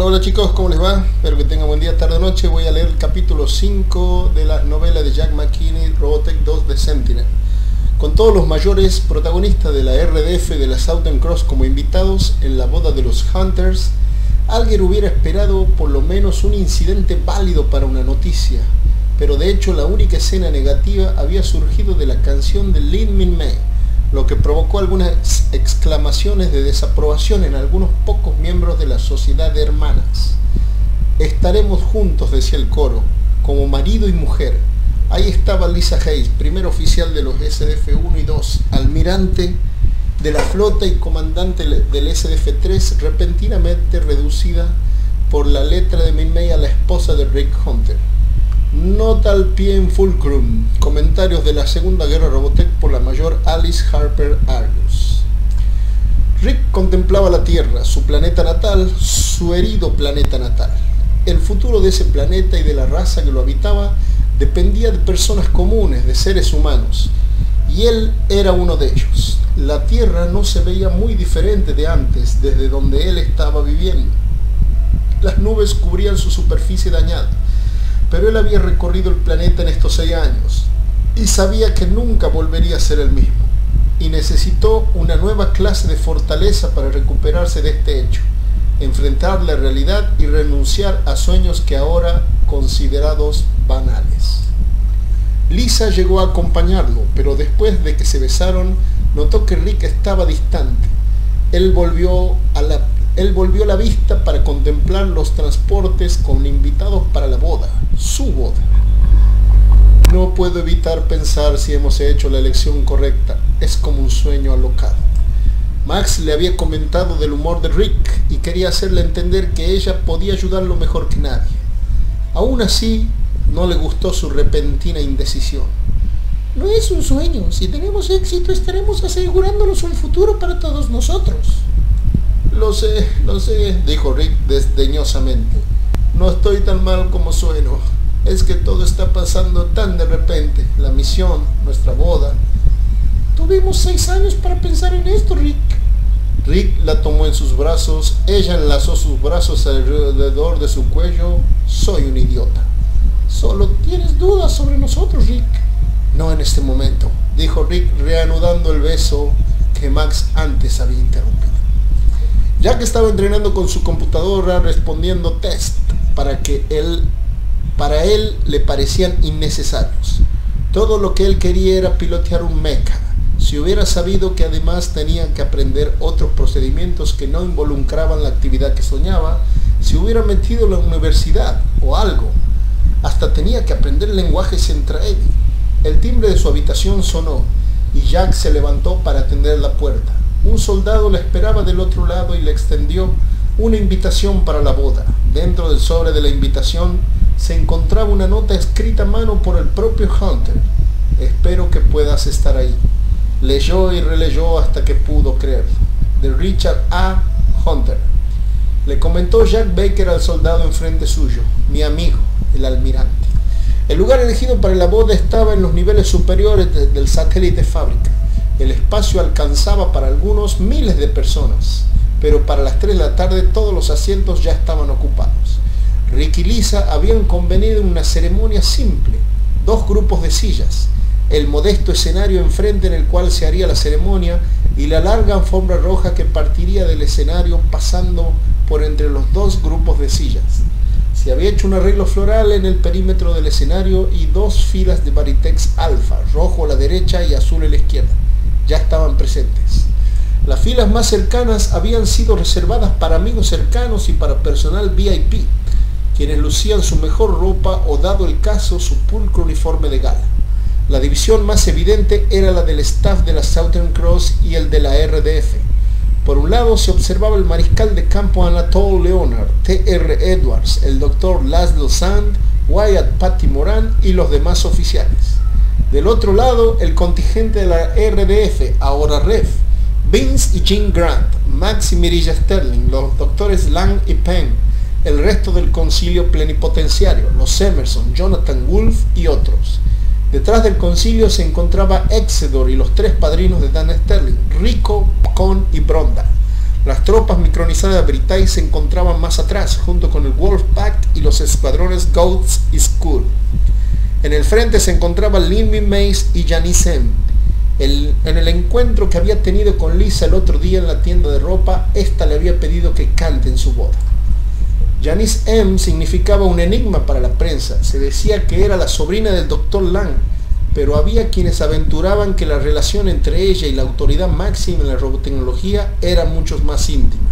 Hola chicos, ¿cómo les va? Espero que tengan buen día, tarde o noche. Voy a leer el capítulo 5 de la novela de Jack McKinney, Robotech 2 de Sentinel. Con todos los mayores protagonistas de la RDF de la Southern Cross como invitados en la boda de los Hunters, alguien hubiera esperado por lo menos un incidente válido para una noticia. Pero de hecho la única escena negativa había surgido de la canción de Lin Min Mei, lo que provocó algunas exclamaciones de desaprobación en algunos pocos miembros de la sociedad de hermanas. Estaremos juntos, decía el coro, como marido y mujer. Ahí estaba Lisa Hayes, primer oficial de los SDF-1 y 2, almirante de la flota y comandante del SDF-3, repentinamente reducida por la letra de Min Mei a la esposa de Rick Hunter. Nota al pie en Fulcrum. Comentarios de la Segunda Guerra Robotech por la mayor Alice Harper Arius. Rick contemplaba la Tierra, su planeta natal, su herido planeta natal. El futuro de ese planeta y de la raza que lo habitaba dependía de personas comunes, de seres humanos, y él era uno de ellos. La Tierra no se veía muy diferente de antes, desde donde él estaba viviendo. Las nubes cubrían su superficie dañada, pero él había recorrido el planeta en estos 6 años y sabía que nunca volvería a ser el mismo, y necesitó una nueva clase de fortaleza para recuperarse de este hecho, enfrentar la realidad y renunciar a sueños que ahora considerados banales. Lisa llegó a acompañarlo, pero después de que se besaron, notó que Rick estaba distante. Él volvió la vista para contemplar los transportes con invitados para la boda, su boda. No puedo evitar pensar si hemos hecho la elección correcta. Es como un sueño alocado. Max le había comentado del humor de Rick y quería hacerle entender que ella podía ayudarlo mejor que nadie. Aún así, no le gustó su repentina indecisión. No es un sueño. Si tenemos éxito, estaremos asegurándonos un futuro para todos nosotros. Lo sé, dijo Rick desdeñosamente. No estoy tan mal como sueno. Es que todo está pasando tan de repente. La misión, nuestra boda. Tuvimos 6 años para pensar en esto, Rick. Rick la tomó en sus brazos. Ella enlazó sus brazos alrededor de su cuello. Soy un idiota. Solo tienes dudas sobre nosotros, Rick. No en este momento, dijo Rick reanudando el beso que Max antes había interrumpido. Jack estaba entrenando con su computadora respondiendo test para él le parecían innecesarios. Todo lo que él quería era pilotear un mecha. Si hubiera sabido que además tenía que aprender otros procedimientos que no involucraban la actividad que soñaba, se hubiera metido en la universidad o algo. Hasta tenía que aprender lenguajes Entraedi. El timbre de su habitación sonó y Jack se levantó para atender la puerta. Un soldado la esperaba del otro lado y le extendió una invitación para la boda. Dentro del sobre de la invitación se encontraba una nota escrita a mano por el propio Hunter. Espero que puedas estar ahí. Leyó y releyó hasta que pudo creerlo. De Richard A. Hunter. Le comentó Jack Baker al soldado enfrente suyo. Mi amigo, el almirante. El lugar elegido para la boda estaba en los niveles superiores del satélite fábrica. El espacio alcanzaba para algunos miles de personas, pero para las 3 de la tarde todos los asientos ya estaban ocupados. Rick y Lisa habían convenido en una ceremonia simple, 2 grupos de sillas, el modesto escenario enfrente en el cual se haría la ceremonia y la larga alfombra roja que partiría del escenario pasando por entre los 2 grupos de sillas. Se había hecho un arreglo floral en el perímetro del escenario y 2 filas de Baritex alfa, rojo a la derecha y azul a la izquierda, ya estaban presentes. Las filas más cercanas habían sido reservadas para amigos cercanos y para personal VIP, quienes lucían su mejor ropa o, dado el caso, su pulcro uniforme de gala. La división más evidente era la del staff de la Southern Cross y el de la RDF. Por un lado se observaba el mariscal de campo Anatole Leonard, T.R. Edwards, el Dr. Laszlo Sand, Wyatt Patty Moran y los demás oficiales. Del otro lado, el contingente de la RDF, ahora REF, Vince y Jim Grant, Max y Mirilla Sterling, los doctores Lang y Penn, el resto del concilio plenipotenciario, los Emerson, Jonathan Wolf y otros. Detrás del concilio se encontraba Exedor y los 3 padrinos de Dan Sterling, Rico, Con y Bronda. Las tropas micronizadas de Britai se encontraban más atrás, junto con el Wolfpack y los escuadrones Goats y Skull. En el frente se encontraban Lynn Mace y Janice M. En el encuentro que había tenido con Lisa el otro día en la tienda de ropa, ésta le había pedido que cante en su boda. Janice M significaba un enigma para la prensa. Se decía que era la sobrina del Dr. Lang, pero había quienes aventuraban que la relación entre ella y la autoridad máxima en la robotecnología era mucho más íntima.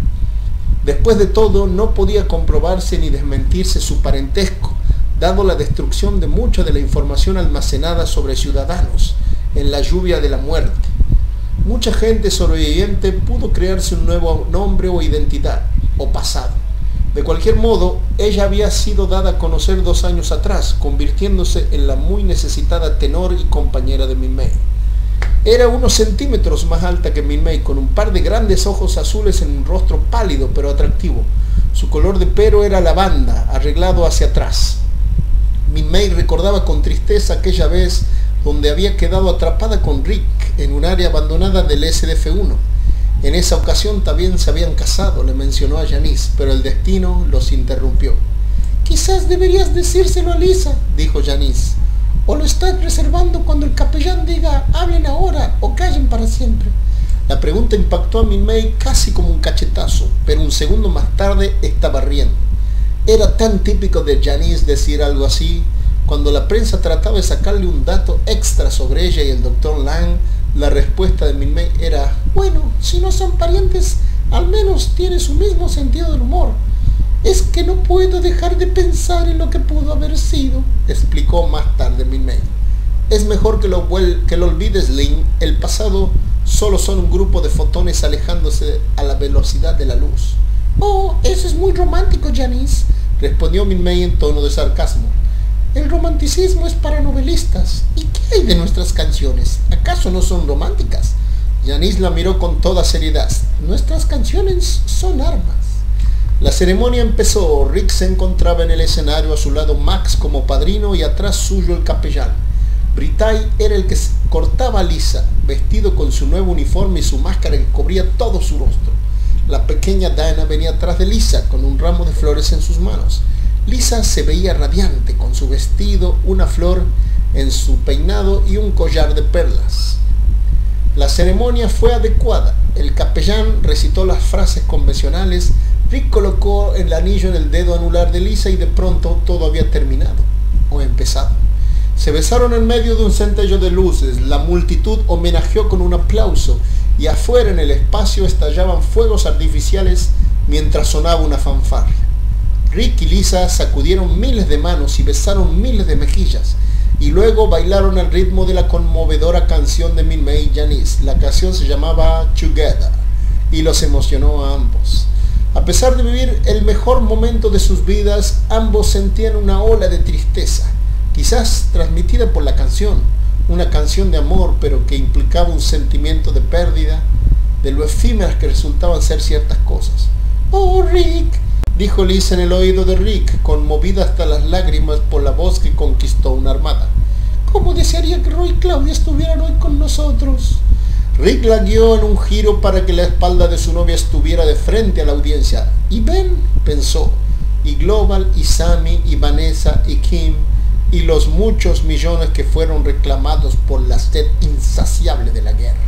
Después de todo, no podía comprobarse ni desmentirse su parentesco, dado la destrucción de mucha de la información almacenada sobre ciudadanos en la lluvia de la muerte. Mucha gente sobreviviente pudo crearse un nuevo nombre o identidad, o pasado. De cualquier modo, ella había sido dada a conocer 2 años atrás, convirtiéndose en la muy necesitada tenor y compañera de Min-Mei. Era unos centímetros más alta que Min-Mei, con un par de grandes ojos azules en un rostro pálido pero atractivo. Su color de pelo era lavanda, arreglado hacia atrás. Min-Mei recordaba con tristeza aquella vez donde había quedado atrapada con Rick en un área abandonada del SDF-1. En esa ocasión también se habían casado, le mencionó a Janice, pero el destino los interrumpió. Quizás deberías decírselo a Lisa, dijo Janice. O lo estás reservando cuando el capellán diga hablen ahora o callen para siempre. La pregunta impactó a Min-Mei casi como un cachetazo, pero un segundo más tarde estaba riendo. Era tan típico de Janice decir algo así. Cuando la prensa trataba de sacarle un dato extra sobre ella y el Dr. Lang, la respuesta de Min-Mei era: bueno, si no son parientes, al menos tiene su mismo sentido del humor. Es que no puedo dejar de pensar en lo que pudo haber sido, explicó más tarde Min-Mei. Es mejor que lo olvides, Lin. El pasado solo son un grupo de fotones alejándose a la velocidad de la luz. Oh, eso es muy romántico, Janice, respondió Min-Mei en tono de sarcasmo. El romanticismo es para novelistas. ¿Y qué hay de nuestras canciones? ¿Acaso no son románticas? Janice la miró con toda seriedad. Nuestras canciones son armas. La ceremonia empezó. Rick se encontraba en el escenario, a su lado Max como padrino y atrás suyo el capellán. Britai era el que cortaba a Lisa, vestido con su nuevo uniforme y su máscara que cubría todo su rostro. La pequeña Dana venía atrás de Lisa con un ramo de flores en sus manos. Lisa se veía radiante con su vestido, una flor en su peinado y un collar de perlas. La ceremonia fue adecuada. El capellán recitó las frases convencionales. Rick colocó el anillo en el dedo anular de Lisa y de pronto todo había terminado o empezado. Se besaron en medio de un centello de luces. La multitud homenajeó con un aplauso y afuera en el espacio estallaban fuegos artificiales mientras sonaba una fanfarria. Rick y Lisa sacudieron miles de manos y besaron miles de mejillas, y luego bailaron al ritmo de la conmovedora canción de Min-Mei y Janice. La canción se llamaba Together y los emocionó a ambos. A pesar de vivir el mejor momento de sus vidas, ambos sentían una ola de tristeza, quizás transmitida por la canción, una canción de amor, pero que implicaba un sentimiento de pérdida, de lo efímeras que resultaban ser ciertas cosas. Oh, Rick, dijo Lisa en el oído de Rick, conmovida hasta las lágrimas por la voz que conquistó una armada. ¿Cómo desearía que Roy y Claudia estuvieran hoy con nosotros? Rick la guió en un giro para que la espalda de su novia estuviera de frente a la audiencia. Y Ben, pensó, y Global, y Sammy, y Vanessa, y Kim, y los muchos millones que fueron reclamados por la sed insaciable de la guerra.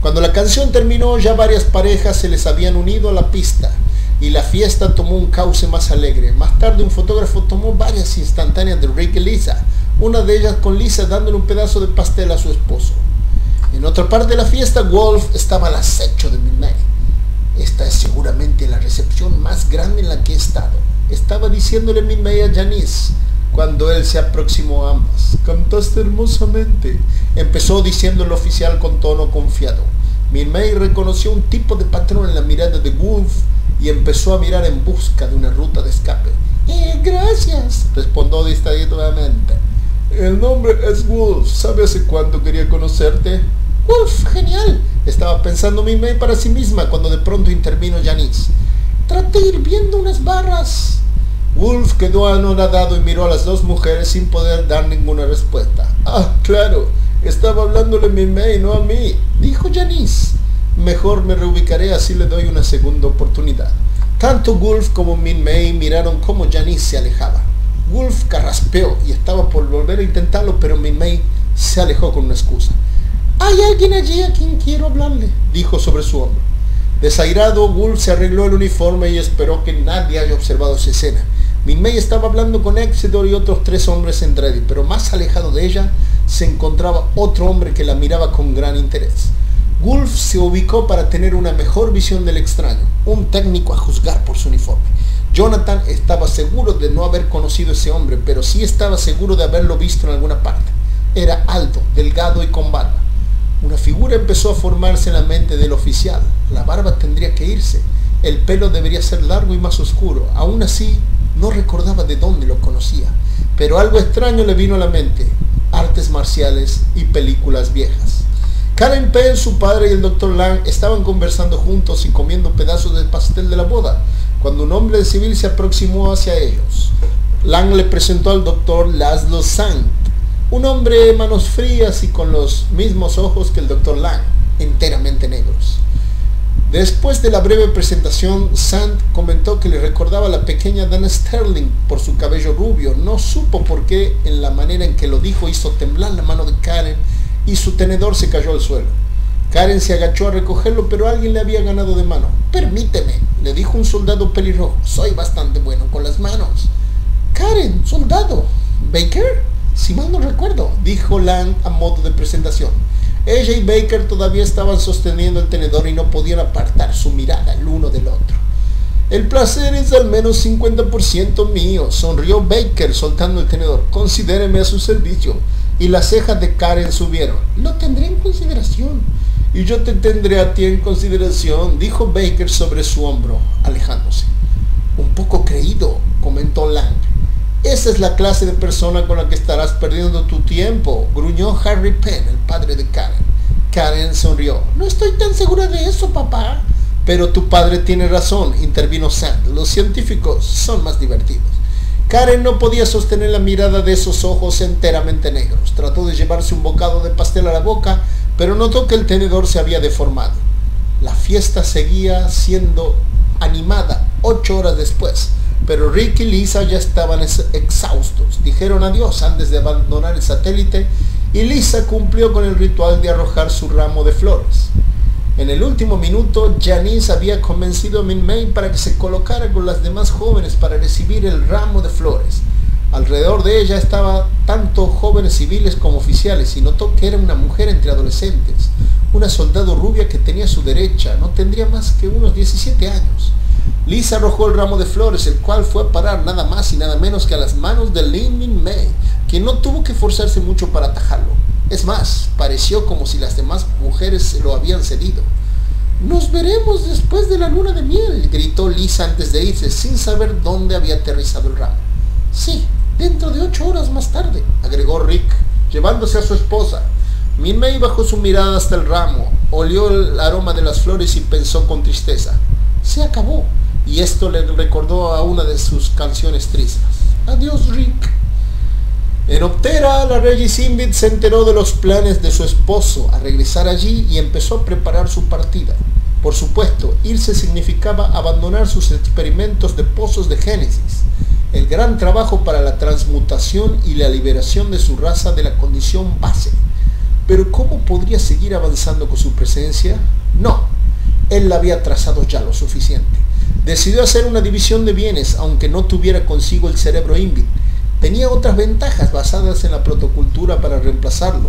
Cuando la canción terminó, ya varias parejas se les habían unido a la pista y la fiesta tomó un cauce más alegre. Más tarde un fotógrafo tomó varias instantáneas de Rick y Lisa, una de ellas con Lisa dándole un pedazo de pastel a su esposo. En otra parte de la fiesta, Wolf estaba al acecho de Min-Mei. Esta es seguramente la recepción más grande en la que he estado, estaba diciéndole Min-Mei a Janice cuando él se aproximó a ambas. Cantaste hermosamente, empezó diciendo el oficial con tono confiado. Min-Mei reconoció un tipo de patrón en la mirada de Wolf y empezó a mirar en busca de una ruta de escape. Gracias, respondió distraídamente. El nombre es Wolf. ¿Sabe hace cuánto quería conocerte? Wolf, genial, estaba pensando Min-Mei para sí misma cuando de pronto intervino Janice. Traté de ir viendo unas barras. Wolf quedó anonadado y miró a las dos mujeres sin poder dar ninguna respuesta. Ah, claro, estaba hablándole a Min-Mei, no a mí, dijo Janice. Mejor me reubicaré, así le doy una segunda oportunidad. Tanto Wolf como Min Mei miraron cómo Janice se alejaba. Wolf carraspeó y estaba por volver a intentarlo, pero Min Mei se alejó con una excusa. «Hay alguien allí a quien quiero hablarle», dijo sobre su hombro. Desairado, Wolf se arregló el uniforme y esperó que nadie haya observado esa escena. Min Mei estaba hablando con Exedor y otros 3 hombres en Ready, pero más alejado de ella se encontraba otro hombre que la miraba con gran interés. Wolf se ubicó para tener una mejor visión del extraño, un técnico a juzgar por su uniforme. Jonathan estaba seguro de no haber conocido a ese hombre, pero sí estaba seguro de haberlo visto en alguna parte. Era alto, delgado y con barba. Una figura empezó a formarse en la mente del oficial. La barba tendría que irse, el pelo debería ser largo y más oscuro. Aún así, no recordaba de dónde lo conocía, pero algo extraño le vino a la mente: artes marciales y películas viejas. Karen Penn, su padre y el Dr. Lang estaban conversando juntos y comiendo pedazos del pastel de la boda, cuando un hombre de civil se aproximó hacia ellos. Lang le presentó al Dr. Laszlo Sant, un hombre de manos frías y con los mismos ojos que el Dr. Lang, enteramente negros. Después de la breve presentación, Sant comentó que le recordaba a la pequeña Dana Sterling por su cabello rubio. No supo por qué, en la manera en que lo dijo hizo temblar la mano de Karen y su tenedor se cayó al suelo. Karen se agachó a recogerlo, pero alguien le había ganado de mano. «Permíteme», le dijo un soldado pelirrojo. «Soy bastante bueno con las manos». «Karen, soldado. ¿Baker?» «Si mal no recuerdo», dijo Lang a modo de presentación. Ella y Baker todavía estaban sosteniendo el tenedor y no podían apartar su mirada el uno del otro. «El placer es al menos 50% mío», sonrió Baker soltando el tenedor. «Considéreme a su servicio». Y las cejas de Karen subieron. «Lo tendré en consideración». «Y yo te tendré a ti en consideración», dijo Baker sobre su hombro, alejándose. «Un poco creído», comentó Lang. «Esa es la clase de persona con la que estarás perdiendo tu tiempo», gruñó Harry Penn, el padre de Karen. Karen sonrió. «No estoy tan segura de eso, papá». «Pero tu padre tiene razón», intervino Sand. «Los científicos son más divertidos». Karen no podía sostener la mirada de esos ojos enteramente negros. Trató de llevarse un bocado de pastel a la boca, pero notó que el tenedor se había deformado. La fiesta seguía siendo animada 8 horas después, pero Rick y Lisa ya estaban exhaustos. Dijeron adiós antes de abandonar el satélite y Lisa cumplió con el ritual de arrojar su ramo de flores. En el último minuto, Janice había convencido a Min Mei para que se colocara con las demás jóvenes para recibir el ramo de flores. Alrededor de ella estaban tanto jóvenes civiles como oficiales y notó que era una mujer entre adolescentes, una soldado rubia que tenía a su derecha, no tendría más que unos 17 años. Lisa arrojó el ramo de flores, el cual fue a parar nada más y nada menos que a las manos de Lin Min Mei, quien no tuvo que esforzarse mucho para atajarlo. Es más, pareció como si las demás mujeres se lo habían cedido. «Nos veremos después de la luna de miel», gritó Lisa antes de irse, sin saber dónde había aterrizado el ramo. «Sí, dentro de 8 horas más tarde», agregó Rick, llevándose a su esposa. Min Mei bajó su mirada hasta el ramo, olió el aroma de las flores y pensó con tristeza. Se acabó, y esto le recordó a una de sus canciones tristes. «Adiós, Rick». En Optera, la Regis Invit se enteró de los planes de su esposo a regresar allí y empezó a preparar su partida. Por supuesto, irse significaba abandonar sus experimentos de pozos de Génesis, el gran trabajo para la transmutación y la liberación de su raza de la condición base. Pero ¿cómo podría seguir avanzando con su presencia? No, él la había trazado ya lo suficiente. Decidió hacer una división de bienes, aunque no tuviera consigo el cerebro Invit. Tenía otras ventajas basadas en la protocultura para reemplazarlo.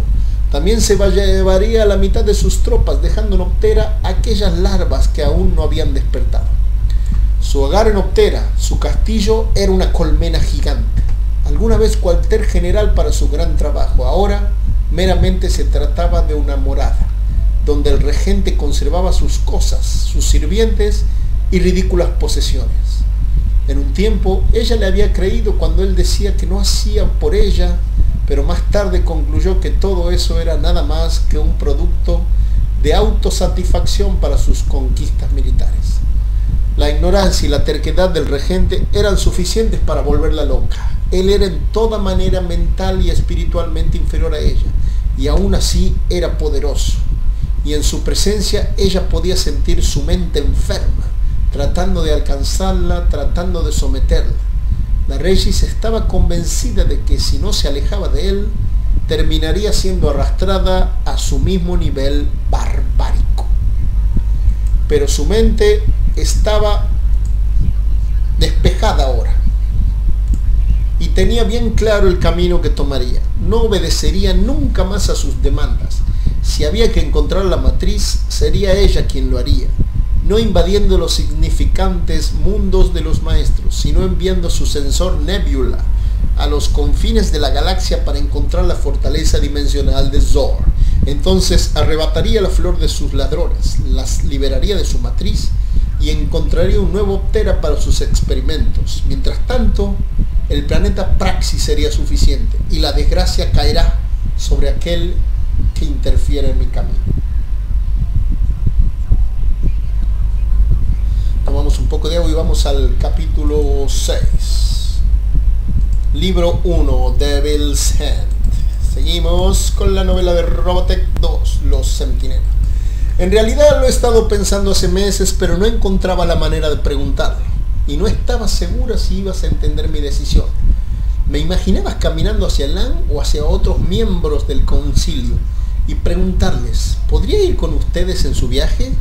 También se llevaría a la mitad de sus tropas, dejando en Optera aquellas larvas que aún no habían despertado. Su hogar en Optera, su castillo, era una colmena gigante. Alguna vez cuartel general para su gran trabajo. Ahora meramente se trataba de una morada, donde el regente conservaba sus cosas, sus sirvientes y ridículas posesiones. En un tiempo, ella le había creído cuando él decía que no hacía por ella, pero más tarde concluyó que todo eso era nada más que un producto de autosatisfacción para sus conquistas militares. La ignorancia y la terquedad del regente eran suficientes para volverla loca. Él era en toda manera mental y espiritualmente inferior a ella, y aún así era poderoso. y en su presencia ella podía sentir su mente enferma, tratando de alcanzarla, tratando de someterla. La Regis estaba convencida de que si no se alejaba de él, terminaría siendo arrastrada a su mismo nivel barbárico. Pero su mente estaba despejada ahora y tenía bien claro el camino que tomaría. No obedecería nunca más a sus demandas. Si había que encontrar la matriz, sería ella quien lo haría, no invadiendo los significantes mundos de los maestros, sino enviando su sensor Nebula a los confines de la galaxia para encontrar la fortaleza dimensional de Zor. Entonces arrebataría la flor de sus ladrones, las liberaría de su matriz y encontraría un nuevo Ptera para sus experimentos. Mientras tanto, el planeta Praxis sería suficiente y la desgracia caerá sobre aquel que interfiera en mi camino. Tomamos un poco de agua y vamos al capítulo 6. Libro 1, Devil's Hand. Seguimos con la novela de Robotech 2, Los Centinelas. En realidad lo he estado pensando hace meses, pero no encontraba la manera de preguntarlo. Y no estaba segura si ibas a entender mi decisión. Me imaginabas caminando hacia Lan o hacia otros miembros del concilio y preguntarles, ¿podría ir con ustedes en su viaje?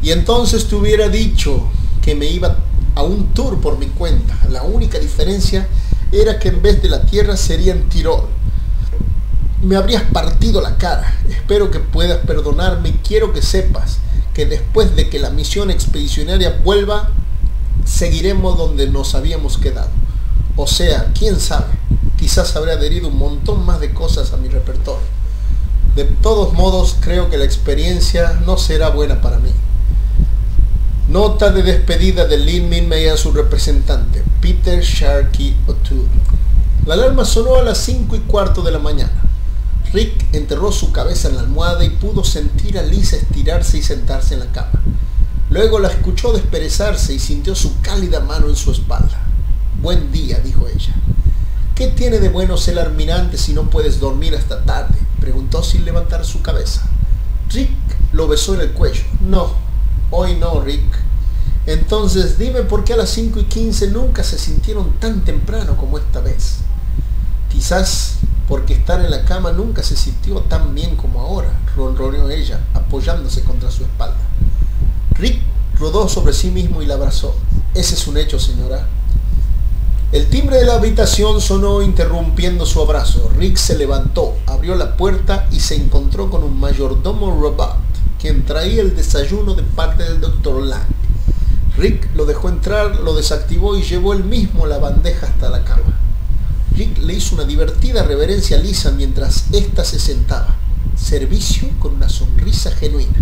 Y entonces te hubiera dicho que me iba a un tour por mi cuenta. La única diferencia era que en vez de la Tierra sería en Tirol. Me habrías partido la cara. Espero que puedas perdonarme y quiero que sepas que después de que la misión expedicionaria vuelva, seguiremos donde nos habíamos quedado. O sea, quién sabe, quizás habré adherido un montón más de cosas a mi repertorio. De todos modos, creo que la experiencia no será buena para mí. Nota de despedida de Lin Minmei a su representante, Peter Sharkey O'Toole. La alarma sonó a las 5:15 de la mañana. Rick enterró su cabeza en la almohada y pudo sentir a Lisa estirarse y sentarse en la cama. Luego la escuchó desperezarse y sintió su cálida mano en su espalda. «Buen día», dijo ella. «¿Qué tiene de bueno ser almirante si no puedes dormir hasta tarde?», preguntó sin levantar su cabeza. Rick lo besó en el cuello. «No, hoy no, Rick». «Entonces dime por qué a las 5:15 nunca se sintieron tan temprano como esta vez». «Quizás porque estar en la cama nunca se sintió tan bien como ahora», ronroneó ella, apoyándose contra su espalda. Rick rodó sobre sí mismo y la abrazó. «Ese es un hecho, señora». El timbre de la habitación sonó interrumpiendo su abrazo. Rick se levantó, abrió la puerta y se encontró con un mayordomo robot, quien traía el desayuno de parte del Dr. Lang. Rick lo dejó entrar, lo desactivó y llevó él mismo la bandeja hasta la cama. Rick le hizo una divertida reverencia a Lisa mientras ésta se sentaba. Servicio con una sonrisa genuina.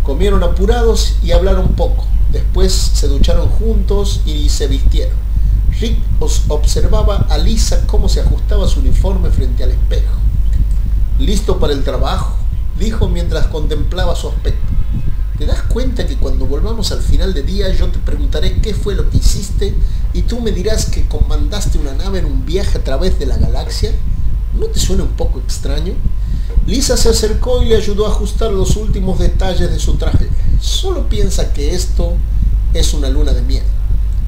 Comieron apurados y hablaron poco. Después se ducharon juntos y se vistieron. Rick observaba a Lisa cómo se ajustaba su uniforme frente al espejo. «¿Listo para el trabajo?», dijo mientras contemplaba su aspecto. «¿Te das cuenta que cuando volvamos al final de día yo te preguntaré qué fue lo que hiciste y tú me dirás que comandaste una nave en un viaje a través de la galaxia? ¿No te suena un poco extraño?». Lisa se acercó y le ayudó a ajustar los últimos detalles de su traje. «Solo piensa que esto es una luna de miel».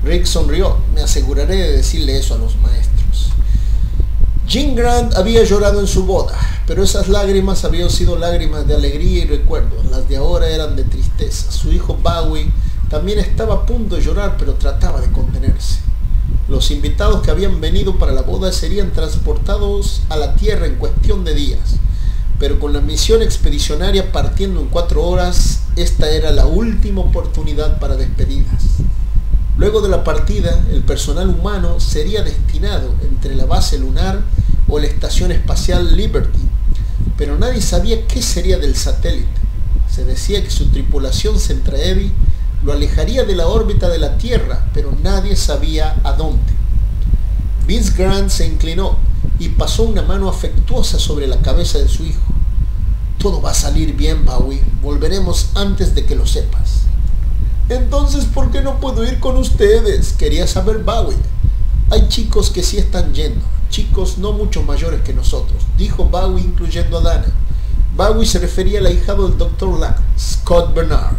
Rick sonrió. «Me aseguraré de decirle eso a los maestros». Jean Grant había llorado en su boda, pero esas lágrimas habían sido lágrimas de alegría y recuerdo. Las de ahora eran de tristeza. Su hijo Bowie también estaba a punto de llorar, pero trataba de contenerse. Los invitados que habían venido para la boda serían transportados a la Tierra en cuestión de días, pero con la misión expedicionaria partiendo en 4 horas, esta era la última oportunidad para despedidas. Luego de la partida, el personal humano sería destinado entre la base lunar o la estación espacial Liberty, pero nadie sabía qué sería del satélite. Se decía que su tripulación Centraevi lo alejaría de la órbita de la Tierra, pero nadie sabía a dónde. Vince Grant se inclinó y pasó una mano afectuosa sobre la cabeza de su hijo. «Todo va a salir bien, Bowie. Volveremos antes de que lo sepas». «Entonces, ¿por qué no puedo ir con ustedes?», quería saber Bowie. «Hay chicos que sí están yendo, chicos no mucho mayores que nosotros», dijo Bowie, incluyendo a Dana. Bowie se refería al ahijado del Dr. Lang, Scott Bernard.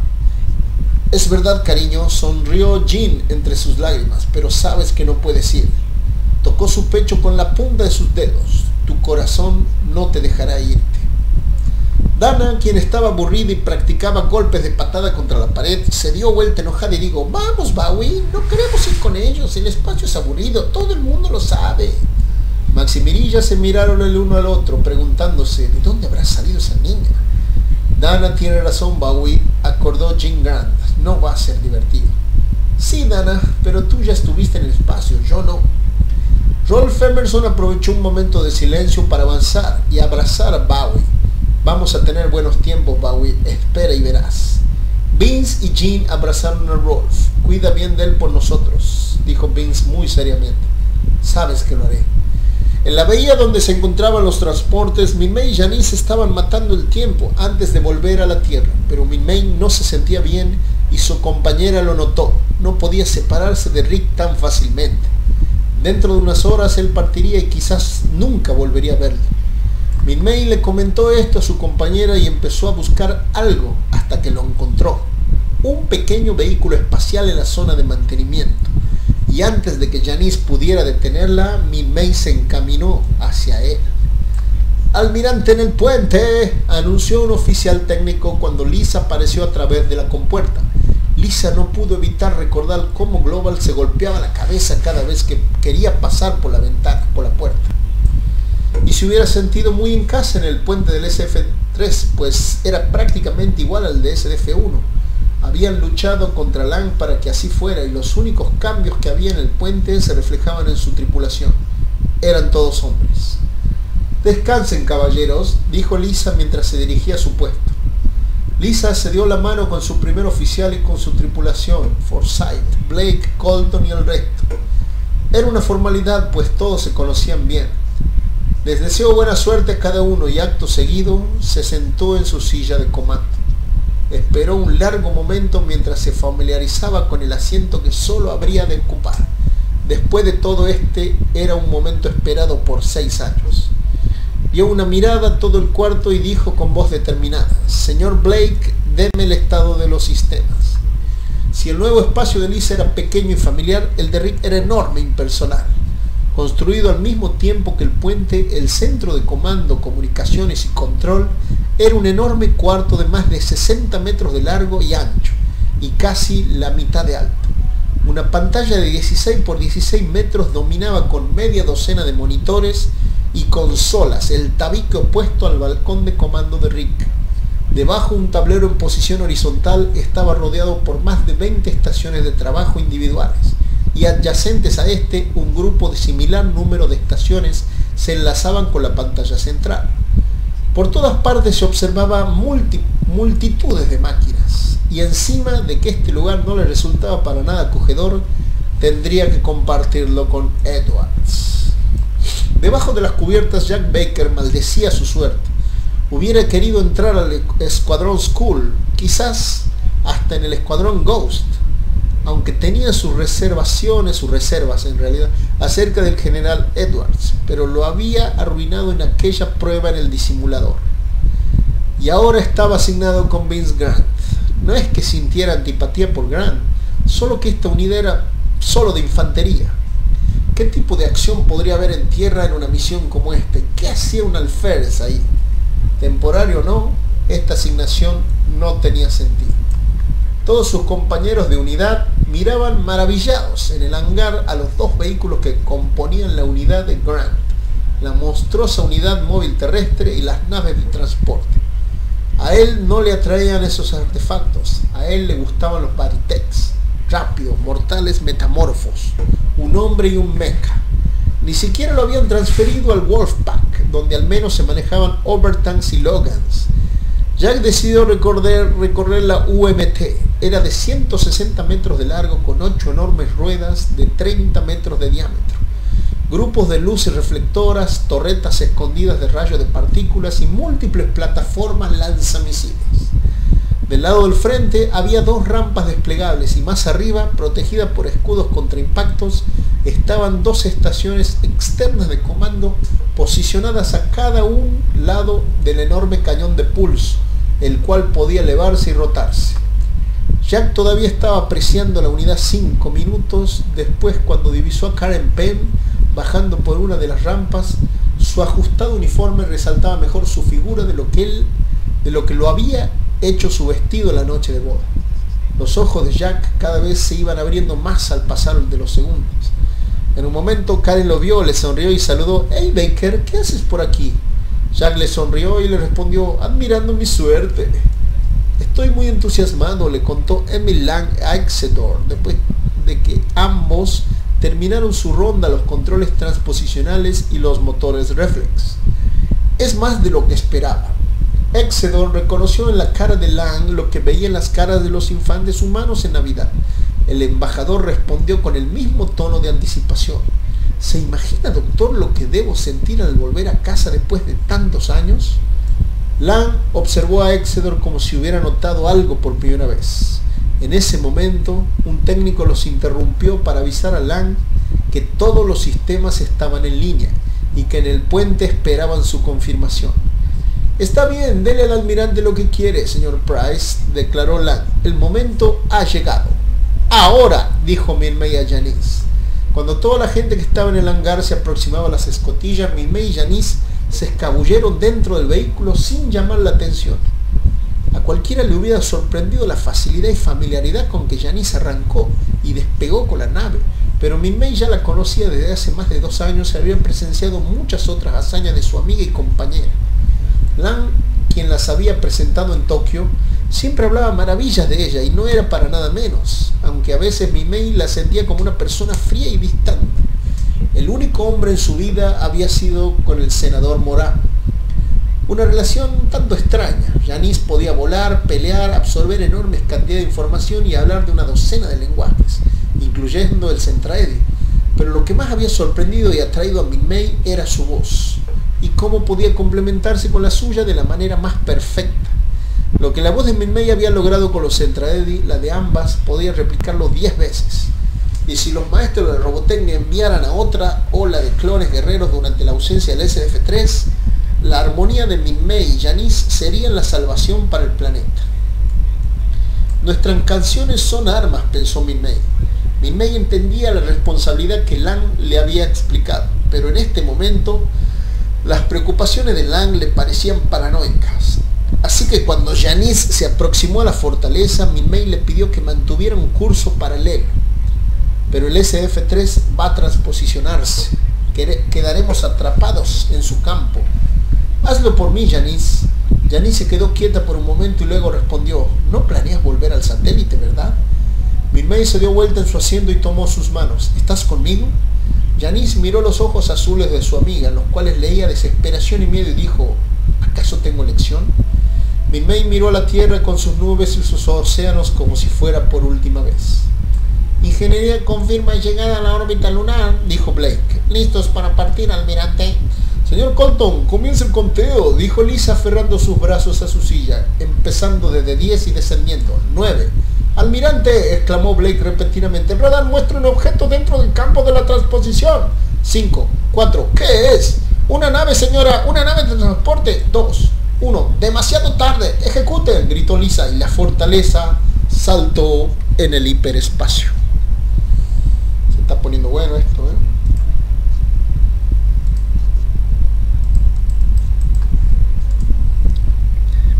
Es verdad, cariño, sonrió Jean entre sus lágrimas, pero sabes que no puedes ir. Tocó su pecho con la punta de sus dedos. Tu corazón no te dejará irte. Dana, quien estaba aburrida y practicaba golpes de patada contra la pared, se dio vuelta enojada y dijo: vamos, Bowie, no queremos ir con ellos, el espacio es aburrido, todo el mundo lo sabe. Max y Mirilla se miraron el uno al otro, preguntándose: ¿de dónde habrá salido esa niña? Dana tiene razón, Bowie, acordó Jean Grant, no va a ser divertido. Sí, Dana, pero tú ya estuviste en el espacio, yo no. Rolf Emerson aprovechó un momento de silencio para avanzar y abrazar a Bowie. Vamos a tener buenos tiempos, Bowie, espera y verás. Vince y Jean abrazaron a Rolf. Cuida bien de él por nosotros, dijo Vince muy seriamente. Sabes que lo haré. En la bahía donde se encontraban los transportes, Min-Mei y Janice estaban matando el tiempo antes de volver a la Tierra, pero Min-Mei no se sentía bien y su compañera lo notó. No podía separarse de Rick tan fácilmente. Dentro de unas horas él partiría y quizás nunca volvería a verle. Min-Mei le comentó esto a su compañera y empezó a buscar algo hasta que lo encontró. Un pequeño vehículo espacial en la zona de mantenimiento. Y antes de que Janice pudiera detenerla, Min-Mei se encaminó hacia él. «Almirante en el puente», anunció un oficial técnico cuando Lisa apareció a través de la compuerta. Lisa no pudo evitar recordar cómo Global se golpeaba la cabeza cada vez que quería pasar por la ventana, por la puerta. Y se hubiera sentido muy en casa en el puente del SF-3, pues era prácticamente igual al de SDF-1. Habían luchado contra Lang para que así fuera y los únicos cambios que había en el puente se reflejaban en su tripulación. Eran todos hombres. «Descansen, caballeros», dijo Lisa mientras se dirigía a su puesto. Lisa se dio la mano con su primer oficial y con su tripulación, Forsyth, Blake, Colton y el resto. Era una formalidad, pues todos se conocían bien. Les deseó buena suerte a cada uno y acto seguido se sentó en su silla de comando. Esperó un largo momento mientras se familiarizaba con el asiento que solo habría de ocupar. Después de todo, este era un momento esperado por 6 años. Dio una mirada a todo el cuarto y dijo con voz determinada: «Señor Blake, deme el estado de los sistemas». Si el nuevo espacio de Lisa era pequeño y familiar, el de Rick era enorme e impersonal. Construido al mismo tiempo que el puente, el centro de comando, comunicaciones y control era un enorme cuarto de más de 60 metros de largo y ancho, y casi la mitad de alto. Una pantalla de 16 por 16 metros dominaba con media docena de monitores y consolas el tabique opuesto al balcón de comando de Rick. Debajo, un tablero en posición horizontal estaba rodeado por más de 20 estaciones de trabajo individuales, y adyacentes a este, un grupo de similar número de estaciones se enlazaban con la pantalla central. Por todas partes se observaban multitudes de máquinas, y encima de que este lugar no le resultaba para nada acogedor, tendría que compartirlo con Edwards. Debajo de las cubiertas, Jack Baker maldecía su suerte. Hubiera querido entrar al Escuadrón Skull, quizás hasta en el Escuadrón Ghost, aunque tenía sus reservas en realidad, acerca del general Edwards, pero lo había arruinado en aquella prueba en el disimulador. Y ahora estaba asignado con Vince Grant. No es que sintiera antipatía por Grant, solo que esta unidad era solo de infantería. ¿Qué tipo de acción podría haber en tierra en una misión como esta? ¿Qué hacía un alférez ahí? Temporario o no, esta asignación no tenía sentido. Todos sus compañeros de unidad miraban maravillados en el hangar a los 2 vehículos que componían la unidad de Grant, la monstruosa unidad móvil terrestre y las naves de transporte. A él no le atraían esos artefactos, a él le gustaban los Baritechs, rápidos, mortales, metamorfos, un hombre y un mecha. Ni siquiera lo habían transferido al Wolfpack, donde al menos se manejaban Overtanks y Logans. Jack decidió recorrer la UMT. Era de 160 metros de largo con 8 enormes ruedas de 30 metros de diámetro. Grupos de luces reflectoras, torretas escondidas de rayos de partículas y múltiples plataformas lanzamisiles. Del lado del frente había 2 rampas desplegables y más arriba, protegida por escudos contra impactos, estaban 2 estaciones externas de comando posicionadas a cada un lado del enorme cañón de pulso, el cual podía elevarse y rotarse. Jack todavía estaba apreciando la unidad 5 minutos después, cuando divisó a Karen Penn bajando por una de las rampas. Su ajustado uniforme resaltaba mejor su figura de lo que lo había hecho su vestido la noche de boda. Los ojos de Jack cada vez se iban abriendo más al pasar de los segundos. En un momento Karen lo vio, le sonrió y saludó. «Hey Baker, ¿qué haces por aquí?» Jack le sonrió y le respondió: «Admirando mi suerte». «Estoy muy entusiasmado», le contó Emil Lang a Exedor después de que ambos terminaron su ronda los controles transposicionales y los motores reflex. «Es más de lo que esperaba». Exedor reconoció en la cara de Lang lo que veía en las caras de los infantes humanos en Navidad. El embajador respondió con el mismo tono de anticipación. «¿Se imagina, doctor, lo que debo sentir al volver a casa después de tantos años?» Lang observó a Exedor como si hubiera notado algo por primera vez. En ese momento, un técnico los interrumpió para avisar a Lang que todos los sistemas estaban en línea y que en el puente esperaban su confirmación. «Está bien, dele al almirante lo que quiere, señor Price», declaró Lang. «El momento ha llegado». «Ahora», dijo Min-May a Janice. Cuando toda la gente que estaba en el hangar se aproximaba a las escotillas, Min-May y Janice se escabulleron dentro del vehículo sin llamar la atención. A cualquiera le hubiera sorprendido la facilidad y familiaridad con que Janice arrancó y despegó con la nave, pero Min-May ya la conocía desde hace más de 2 años y había presenciado muchas otras hazañas de su amiga y compañera. Lang, quien las había presentado en Tokio, siempre hablaba maravillas de ella y no era para nada menos, aunque a veces Min-May la sentía como una persona fría y distante. El único hombre en su vida había sido con el senador Moran. Una relación un tanto extraña. Janice podía volar, pelear, absorber enormes cantidades de información y hablar de una docena de lenguajes, incluyendo el Centraedi. Pero lo que más había sorprendido y atraído a Min-May era su voz, y cómo podía complementarse con la suya de la manera más perfecta. Lo que la voz de Min-May había logrado con los Centraedi, la de ambas podía replicarlo 10 veces. Y si los maestros de robotecnia enviaran a otra ola de clones guerreros durante la ausencia del SDF-3, la armonía de Min-May y Janice serían la salvación para el planeta. «Nuestras canciones son armas», pensó Min-May. Min-May entendía la responsabilidad que Lang le había explicado, pero en este momento las preocupaciones de Lang le parecían paranoicas. Así que cuando Janice se aproximó a la fortaleza, Min-May le pidió que mantuviera un curso paralelo. «Pero el SDF-3 va a transposicionarse. Quedaremos atrapados en su campo». «Hazlo por mí, Janice». Janice se quedó quieta por un momento y luego respondió: «No planeas volver al satélite, ¿verdad?» Min-May se dio vuelta en su asiento y tomó sus manos. «¿Estás conmigo?» Janice miró los ojos azules de su amiga, en los cuales leía desesperación y miedo, y dijo: «¿Acaso tengo elección?» Min-May miró a la Tierra con sus nubes y sus océanos como si fuera por última vez. «Ingeniería confirma llegada a la órbita lunar», dijo Blake. «Listos para partir, almirante». «Señor Colton, comienza el conteo», dijo Lisa aferrando sus brazos a su silla, empezando desde 10 y descendiendo. 9. «Almirante», exclamó Blake repentinamente, «el radar muestra un objeto dentro del campo de la transposición». 5, 4, «¿Qué es?» «Una nave, señora, una nave de transporte». 2, 1, «demasiado tarde, ejecuten», gritó Lisa, y la fortaleza saltó en el hiperespacio. Se está poniendo bueno esto, ¿eh?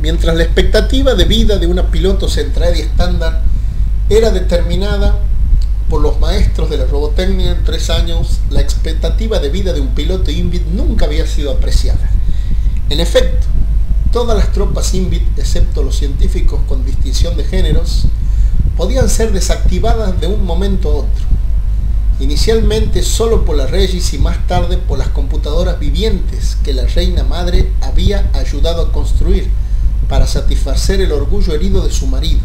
Mientras la expectativa de vida de una piloto Centraedi estándar era determinada por los maestros de la robotecnia en 3 años, la expectativa de vida de un piloto INVIT nunca había sido apreciada. En efecto, todas las tropas INVIT, excepto los científicos con distinción de géneros, podían ser desactivadas de un momento a otro. Inicialmente solo por la Regis y más tarde por las computadoras vivientes que la reina madre había ayudado a construir para satisfacer el orgullo herido de su marido.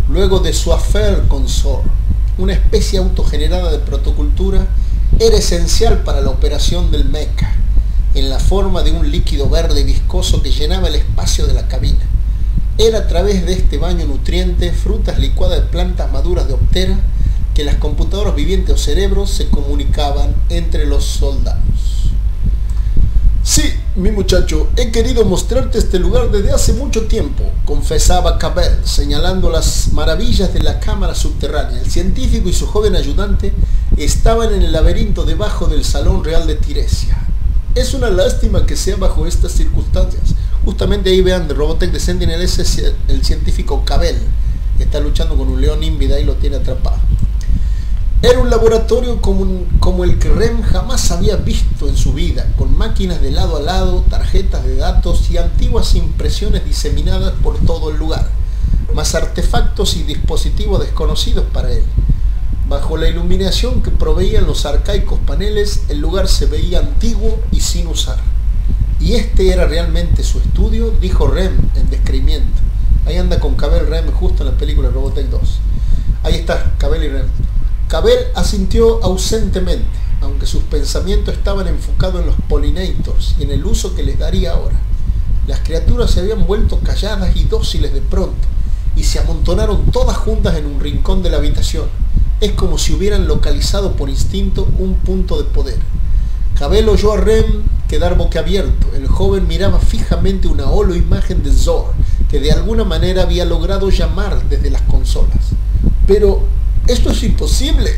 Luego de su affair con Zor, una especie autogenerada de protocultura era esencial para la operación del mecha, en la forma de un líquido verde viscoso que llenaba el espacio de la cabina. Era a través de este baño nutriente, frutas licuadas de plantas maduras de Optera, que las computadoras vivientes o cerebros se comunicaban entre los soldados. Sí, mi muchacho, he querido mostrarte este lugar desde hace mucho tiempo, confesaba Cavell, señalando las maravillas de la cámara subterránea. El científico y su joven ayudante estaban en el laberinto debajo del Salón Real de Tiresia. Es una lástima que sea bajo estas circunstancias. Justamente ahí vean, de Robotech de Sentinel, ese es el científico Cavell, que está luchando con un león Invid y lo tiene atrapado. Era un laboratorio como el que Rem jamás había visto en su vida, con máquinas de lado a lado, tarjetas de datos y antiguas impresiones diseminadas por todo el lugar, más artefactos y dispositivos desconocidos para él. Bajo la iluminación que proveían los arcaicos paneles, el lugar se veía antiguo y sin usar. ¿Y este era realmente su estudio?, dijo Rem en descreimiento. Ahí anda con Cavell Rem justo en la película Robotech 2. Ahí está, Cavell y Rem. Cavell asintió ausentemente, aunque sus pensamientos estaban enfocados en los Pollinators y en el uso que les daría ahora. Las criaturas se habían vuelto calladas y dóciles de pronto, y se amontonaron todas juntas en un rincón de la habitación. Es como si hubieran localizado por instinto un punto de poder. Cavell oyó a Rem quedar boquiabierto. El joven miraba fijamente una holo imagen de Zor, que de alguna manera había logrado llamar desde las consolas. Pero esto es imposible,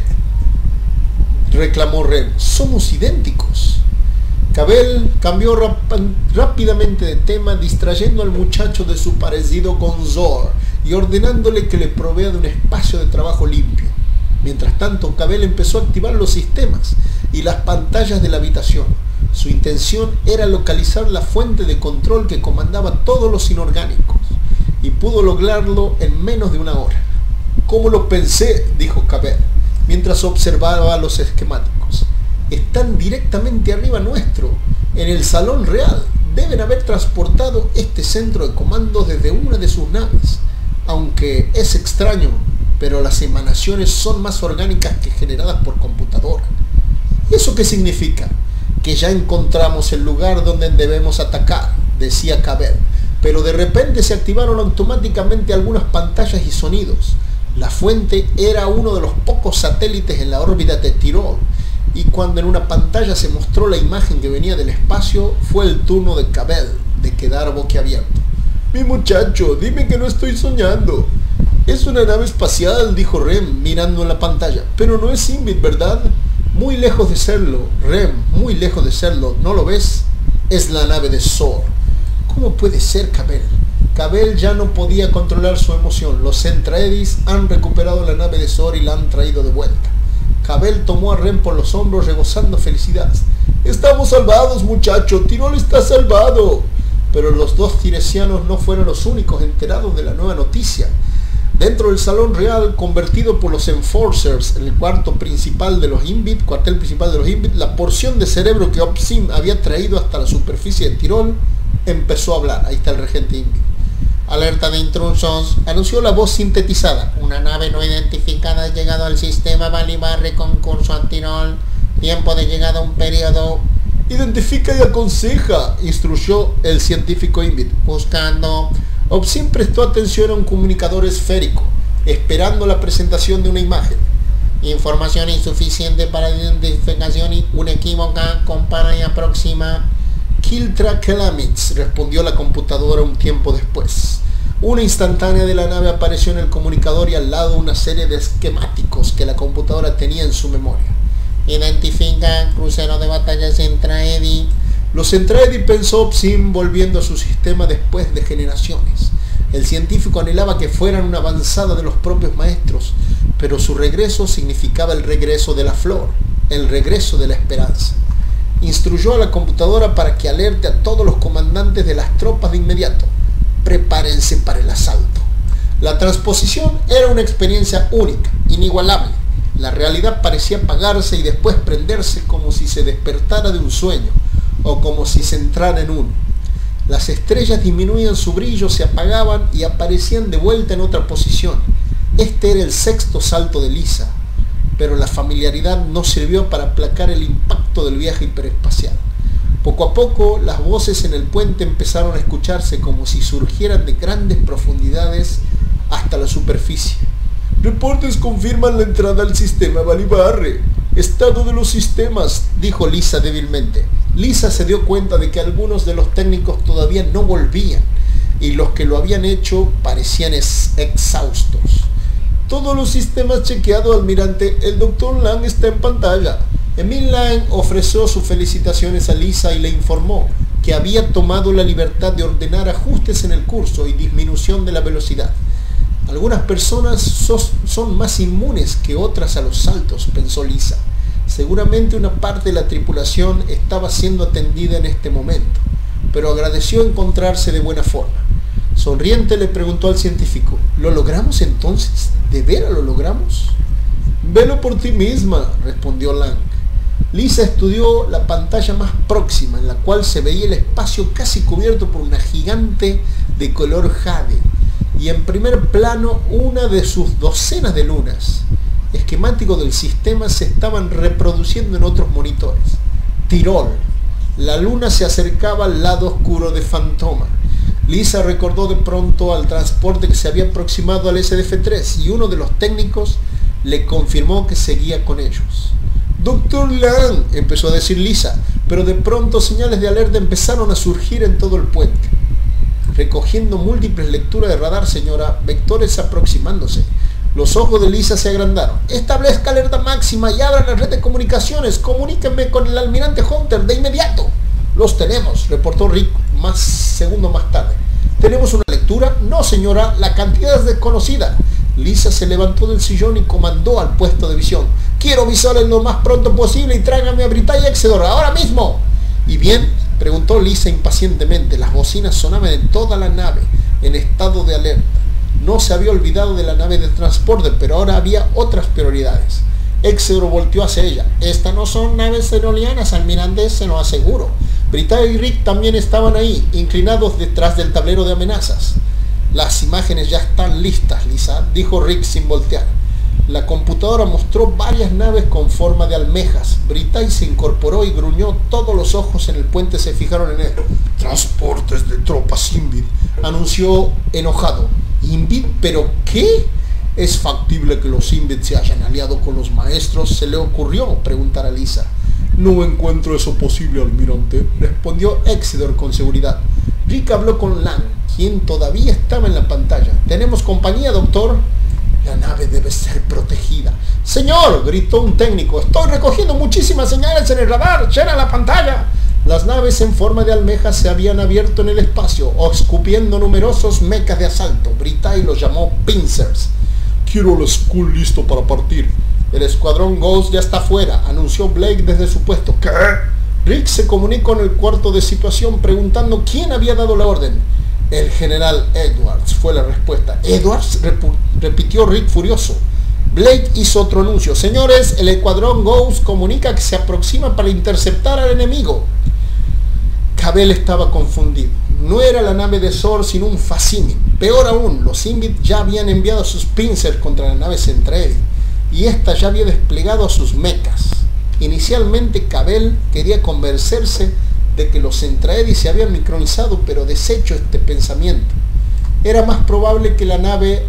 reclamó Rem. Somos idénticos. Cavell cambió rápidamente de tema, distrayendo al muchacho de su parecido con Zor y ordenándole que le provea de un espacio de trabajo limpio. Mientras tanto, Cavell empezó a activar los sistemas y las pantallas de la habitación. Su intención era localizar la fuente de control que comandaba todos los inorgánicos, y pudo lograrlo en menos de una hora. «¿Cómo lo pensé?», dijo Cavell, mientras observaba los esquemáticos. «Están directamente arriba nuestro, en el Salón Real. Deben haber transportado este centro de comandos desde una de sus naves. Aunque es extraño, pero las emanaciones son más orgánicas que generadas por computadora». «¿Y eso qué significa?». «Que ya encontramos el lugar donde debemos atacar», decía Cavell, pero de repente se activaron automáticamente algunas pantallas y sonidos. La fuente era uno de los pocos satélites en la órbita de Tirol, y cuando en una pantalla se mostró la imagen que venía del espacio, fue el turno de Cavell de quedar boquiabierto. «Mi muchacho, dime que no estoy soñando». «Es una nave espacial», dijo Rem mirando en la pantalla. «Pero no es Invid, ¿verdad?». «Muy lejos de serlo, Rem, muy lejos de serlo. ¿No lo ves? Es la nave de Zor». «¿Cómo puede ser, Cavell?». Cavell ya no podía controlar su emoción. Los Centraedis han recuperado la nave de Zor y la han traído de vuelta. Cavell tomó a Rem por los hombros rebosando felicidad. «Estamos salvados, muchacho. Tirol está salvado». Pero los dos tiresianos no fueron los únicos enterados de la nueva noticia. Dentro del Salón Real, convertido por los Enforcers en el cuartel principal de los Invid, la porción de cerebro que Opsim había traído hasta la superficie de Tirol empezó a hablar. Ahí está el regente Invid. «Alerta de intrusos», anunció la voz sintetizada. «Una nave no identificada ha llegado al sistema Balibarre con curso a Tirol. Tiempo de llegada a un periodo». «Identifica y aconseja», instruyó el científico Invid. «Buscando». Opsim prestó atención a un comunicador esférico, esperando la presentación de una imagen. «Información insuficiente para identificación y unequívoca. Compara y aproxima». «Kiltra Kelamitz», respondió la computadora un tiempo después. Una instantánea de la nave apareció en el comunicador y al lado una serie de esquemáticos que la computadora tenía en su memoria. «Identifica crucero de batalla Centraedi». Los Centraedi, pensó Opsim, volviendo a su sistema después de generaciones. El científico anhelaba que fueran una avanzada de los propios maestros, pero su regreso significaba el regreso de la flor, el regreso de la esperanza. Instruyó a la computadora para que alerte a todos los comandantes de las tropas de inmediato. «Prepárense para el asalto». La transposición era una experiencia única, inigualable. La realidad parecía apagarse y después prenderse como si se despertara de un sueño, o como si se entrara en uno. Las estrellas disminuían su brillo, se apagaban y aparecían de vuelta en otra posición. Este era el sexto salto de Lisa, pero la familiaridad no sirvió para aplacar el impacto del viaje hiperespacial. Poco a poco, las voces en el puente empezaron a escucharse como si surgieran de grandes profundidades hasta la superficie. «Reportes confirman la entrada al sistema Balibarre. Estado de los sistemas», dijo Lisa débilmente. Lisa se dio cuenta de que algunos de los técnicos todavía no volvían y los que lo habían hecho parecían exhaustos. Todos los sistemas chequeados, almirante. El Dr. Lang está en pantalla. Emil Lang ofreció sus felicitaciones a Lisa y le informó que había tomado la libertad de ordenar ajustes en el curso y disminución de la velocidad. Algunas personas son más inmunes que otras a los saltos, pensó Lisa. Seguramente una parte de la tripulación estaba siendo atendida en este momento, pero agradeció encontrarse de buena forma. Sonriente le preguntó al científico, ¿lo logramos entonces? ¿De veras lo logramos? Velo por ti misma, respondió Lang. Lisa estudió la pantalla más próxima, en la cual se veía el espacio casi cubierto por una gigante de color jade, y en primer plano una de sus docenas de lunas. Esquemáticos del sistema se estaban reproduciendo en otros monitores. Tirol. La luna se acercaba al lado oscuro de Fantoma. Lisa recordó de pronto al transporte que se había aproximado al SDF-3 y uno de los técnicos le confirmó que seguía con ellos. Dr. Lang, empezó a decir Lisa, pero de pronto señales de alerta empezaron a surgir en todo el puente. Recogiendo múltiples lecturas de radar, señora, vectores aproximándose. Los ojos de Lisa se agrandaron. Establezca alerta máxima y abra la red de comunicaciones. Comuníquenme con el almirante Hunter de inmediato. Los tenemos, reportó Rick segundos más tarde. ¿Tenemos una lectura? No, señora, la cantidad es desconocida. Lisa se levantó del sillón y comandó al puesto de visión. Quiero visores lo más pronto posible y tráigame a Britá y Exedor, ahora mismo. ¿Y bien?, preguntó Lisa impacientemente. Las bocinas sonaban en toda la nave, en estado de alerta. No se había olvidado de la nave de transporte, pero ahora había otras prioridades. Exedor volteó hacia ella. Estas no son naves cenolianas, almirante, se lo aseguro. Britá y Rick también estaban ahí, inclinados detrás del tablero de amenazas. Las imágenes ya están listas, Lisa, dijo Rick sin voltear. La computadora mostró varias naves con forma de almejas. Britá se incorporó y gruñó. Todos los ojos en el puente se fijaron en él. Transportes de tropas Invid, anunció enojado. ¿Invid? ¿Pero qué? ¿Es factible que los Invid se hayan aliado con los maestros? Se le ocurrió preguntar a Lisa. No encuentro eso posible, almirante, respondió Exedor con seguridad. Rick habló con Lang, quien todavía estaba en la pantalla. ¿Tenemos compañía, doctor? La nave debe ser protegida. ¡Señor!, gritó un técnico. Estoy recogiendo muchísimas señales en el radar. ¡Llena la pantalla! Las naves en forma de almejas se habían abierto en el espacio, escupiendo numerosos mechas de asalto. Britay los llamó Pincers. Quiero el Skull listo para partir. El escuadrón Ghost ya está afuera, anunció Blake desde su puesto. ¿Qué? Rick se comunicó en el cuarto de situación preguntando quién había dado la orden. El general Edwards, fue la respuesta. ¿Edwards?, repitió Rick furioso. Blake hizo otro anuncio. Señores, el escuadrón Ghost comunica que se aproxima para interceptar al enemigo. Cabell estaba confundido. No era la nave de Zor, sino un facímil. Peor aún, los Invid ya habían enviado a sus Pincers contra la nave Centraedi, y ésta ya había desplegado a sus mechas. Inicialmente Cabell quería convencerse de que los Centraedi se habían micronizado, pero desechó este pensamiento. Era más probable que la nave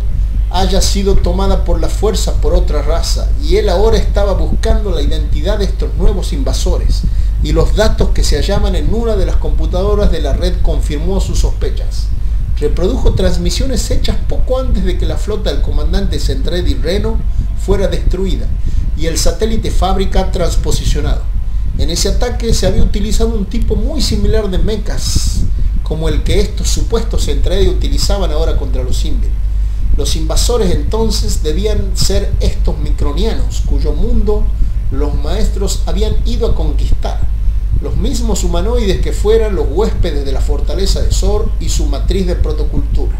haya sido tomada por la fuerza por otra raza, y él ahora estaba buscando la identidad de estos nuevos invasores, y los datos que se hallaban en una de las computadoras de la red confirmó sus sospechas. Reprodujo transmisiones hechas poco antes de que la flota del comandante Centraedi Reno fuera destruida y el satélite Fábrica transposicionado. En ese ataque se había utilizado un tipo muy similar de mechas, como el que estos supuestos Centraedi utilizaban ahora contra los Invid. Los invasores entonces debían ser estos micronianos, cuyo mundo los maestros habían ido a conquistar. Los mismos humanoides que fueran los huéspedes de la fortaleza de Zor y su matriz de protocultura.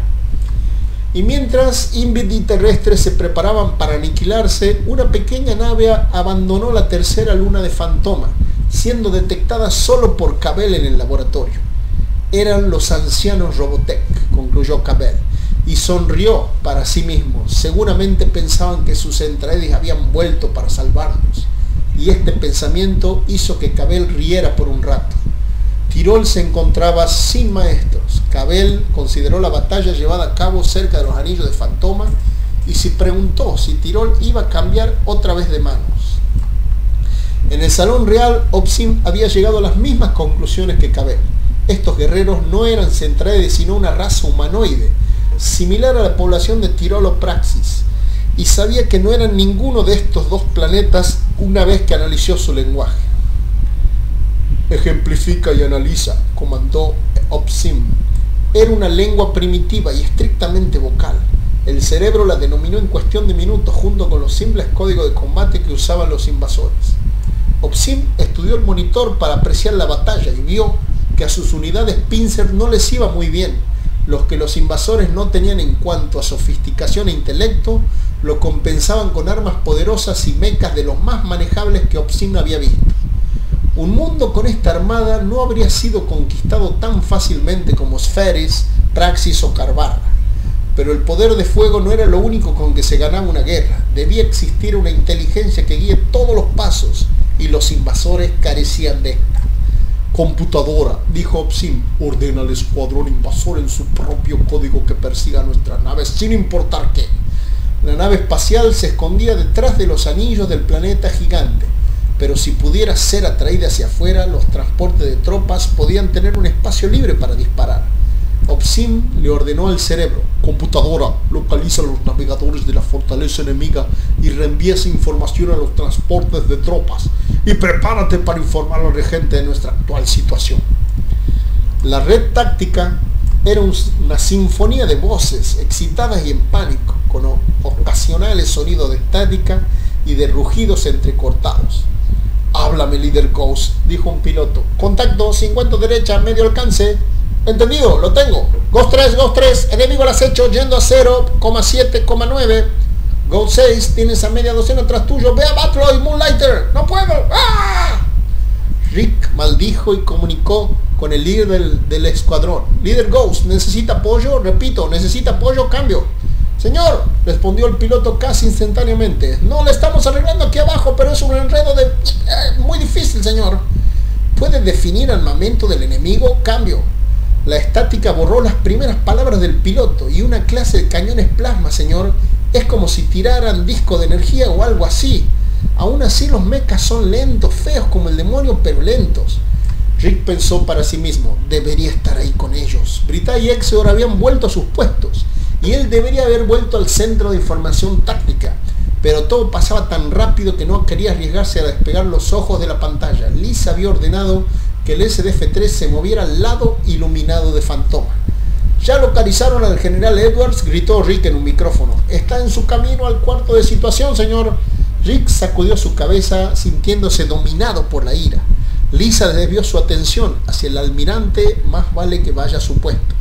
Y mientras Invid y terrestres se preparaban para aniquilarse, una pequeña nave abandonó la tercera luna de Fantoma, siendo detectada solo por Cabell en el laboratorio. Eran los ancianos Robotech, concluyó Cabell, y sonrió para sí mismo. Seguramente pensaban que sus Centraedi habían vuelto para salvarlos, y este pensamiento hizo que Cabell riera por un rato. Tirol se encontraba sin maestros. Cabell consideró la batalla llevada a cabo cerca de los anillos de Fantoma y se preguntó si Tirol iba a cambiar otra vez de manos. En el salón real, Opsim había llegado a las mismas conclusiones que Kabel. Estos guerreros no eran centrades, sino una raza humanoide, similar a la población de Tirolo Praxis, y sabía que no eran ninguno de estos dos planetas una vez que analizó su lenguaje. Ejemplifica y analiza, comandó Opsim. Era una lengua primitiva y estrictamente vocal. El cerebro la denominó en cuestión de minutos junto con los simples códigos de combate que usaban los invasores. Opsim estudió el monitor para apreciar la batalla y vio que a sus unidades Pincer no les iba muy bien. Los que los invasores no tenían en cuanto a sofisticación e intelecto, lo compensaban con armas poderosas y mechas de los más manejables que Opsim había visto. Un mundo con esta armada no habría sido conquistado tan fácilmente como Spheris, Praxis o Carbarra. Pero el poder de fuego no era lo único con que se ganaba una guerra. Debía existir una inteligencia que guíe todos los pasos, y los invasores carecían de esta. Computadora, dijo Opsim, ordena al escuadrón invasor en su propio código que persiga nuestras naves sin importar qué. La nave espacial se escondía detrás de los anillos del planeta gigante, pero si pudiera ser atraída hacia afuera, los transportes de tropas podían tener un espacio libre para disparar. Opsim le ordenó al cerebro: computadora, localiza a los navegadores de la fortaleza enemiga y reenvía esa información a los transportes de tropas, y prepárate para informar al regente de nuestra actual situación. La red táctica era una sinfonía de voces excitadas y en pánico, con ocasionales sonidos de estática y de rugidos entrecortados. Háblame, líder Ghost, dijo un piloto. Contacto 50 derecha, medio alcance. Entendido, lo tengo. Ghost 3, enemigo al acecho, yendo a 0,7,9. Ghost 6, tienes a media docena tras tuyo. Ve a Batloy, Moonlighter. No puedo. ¡Ah! Rick maldijo y comunicó con el líder del escuadrón. Líder Ghost, ¿necesita apoyo? Repito, ¿necesita apoyo? Cambio. Señor, respondió el piloto casi instantáneamente. No, le estamos arreglando aquí abajo, pero es un enredo muy difícil, señor. ¿Puede definir armamento del enemigo? Cambio. La estática borró las primeras palabras del piloto. Y una clase de cañones plasma, señor. Es como si tiraran disco de energía o algo así. Aún así los mechas son lentos, feos como el demonio, pero lentos. Rick pensó para sí mismo: debería estar ahí con ellos. Brita y Exeor habían vuelto a sus puestos, y él debería haber vuelto al centro de información táctica. Pero todo pasaba tan rápido que no quería arriesgarse a despegar los ojos de la pantalla. Liz había ordenado que el SDF-3 se moviera al lado iluminado de Fantoma. Ya localizaron al general Edwards, gritó Rick en un micrófono. Está en su camino al cuarto de situación, señor. Rick sacudió su cabeza sintiéndose dominado por la ira. Lisa desvió su atención hacia el almirante. Más vale que vaya a su puesto.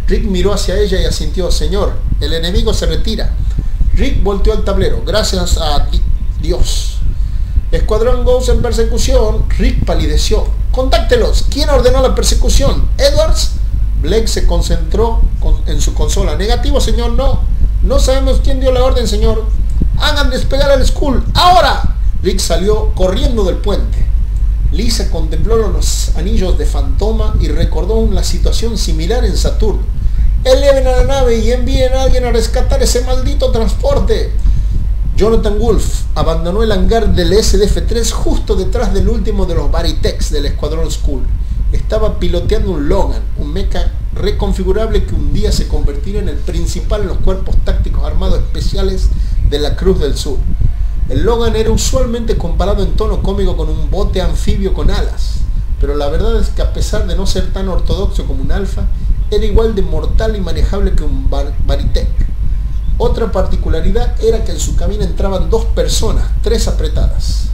Rick miró hacia ella y asintió. Señor, el enemigo se retira. Rick volteó al tablero. Gracias a Dios. Escuadrón Ghost en persecución. Rick palideció. Contáctelos. ¿Quién ordenó la persecución? ¿Edwards? Blake se concentró en su consola. Negativo, señor, no. No sabemos quién dio la orden, señor. Hagan despegar al Skull. ¡Ahora! Rick salió corriendo del puente. Lisa contempló los anillos de Fantoma y recordó una situación similar en Saturno. Eleven a la nave y envíen a alguien a rescatar ese maldito transporte. Jonathan Wolf abandonó el hangar del SDF-3 justo detrás del último de los Baritex del escuadrón Skull. Estaba piloteando un Logan, un mecha reconfigurable que un día se convertiría en el principal en los cuerpos tácticos armados especiales de la Cruz del Sur. El Logan era usualmente comparado en tono cómico con un bote anfibio con alas, pero la verdad es que a pesar de no ser tan ortodoxo como un Alfa, era igual de mortal y manejable que un Baritec. Otra particularidad era que en su cabina entraban 2 personas, 3 apretadas.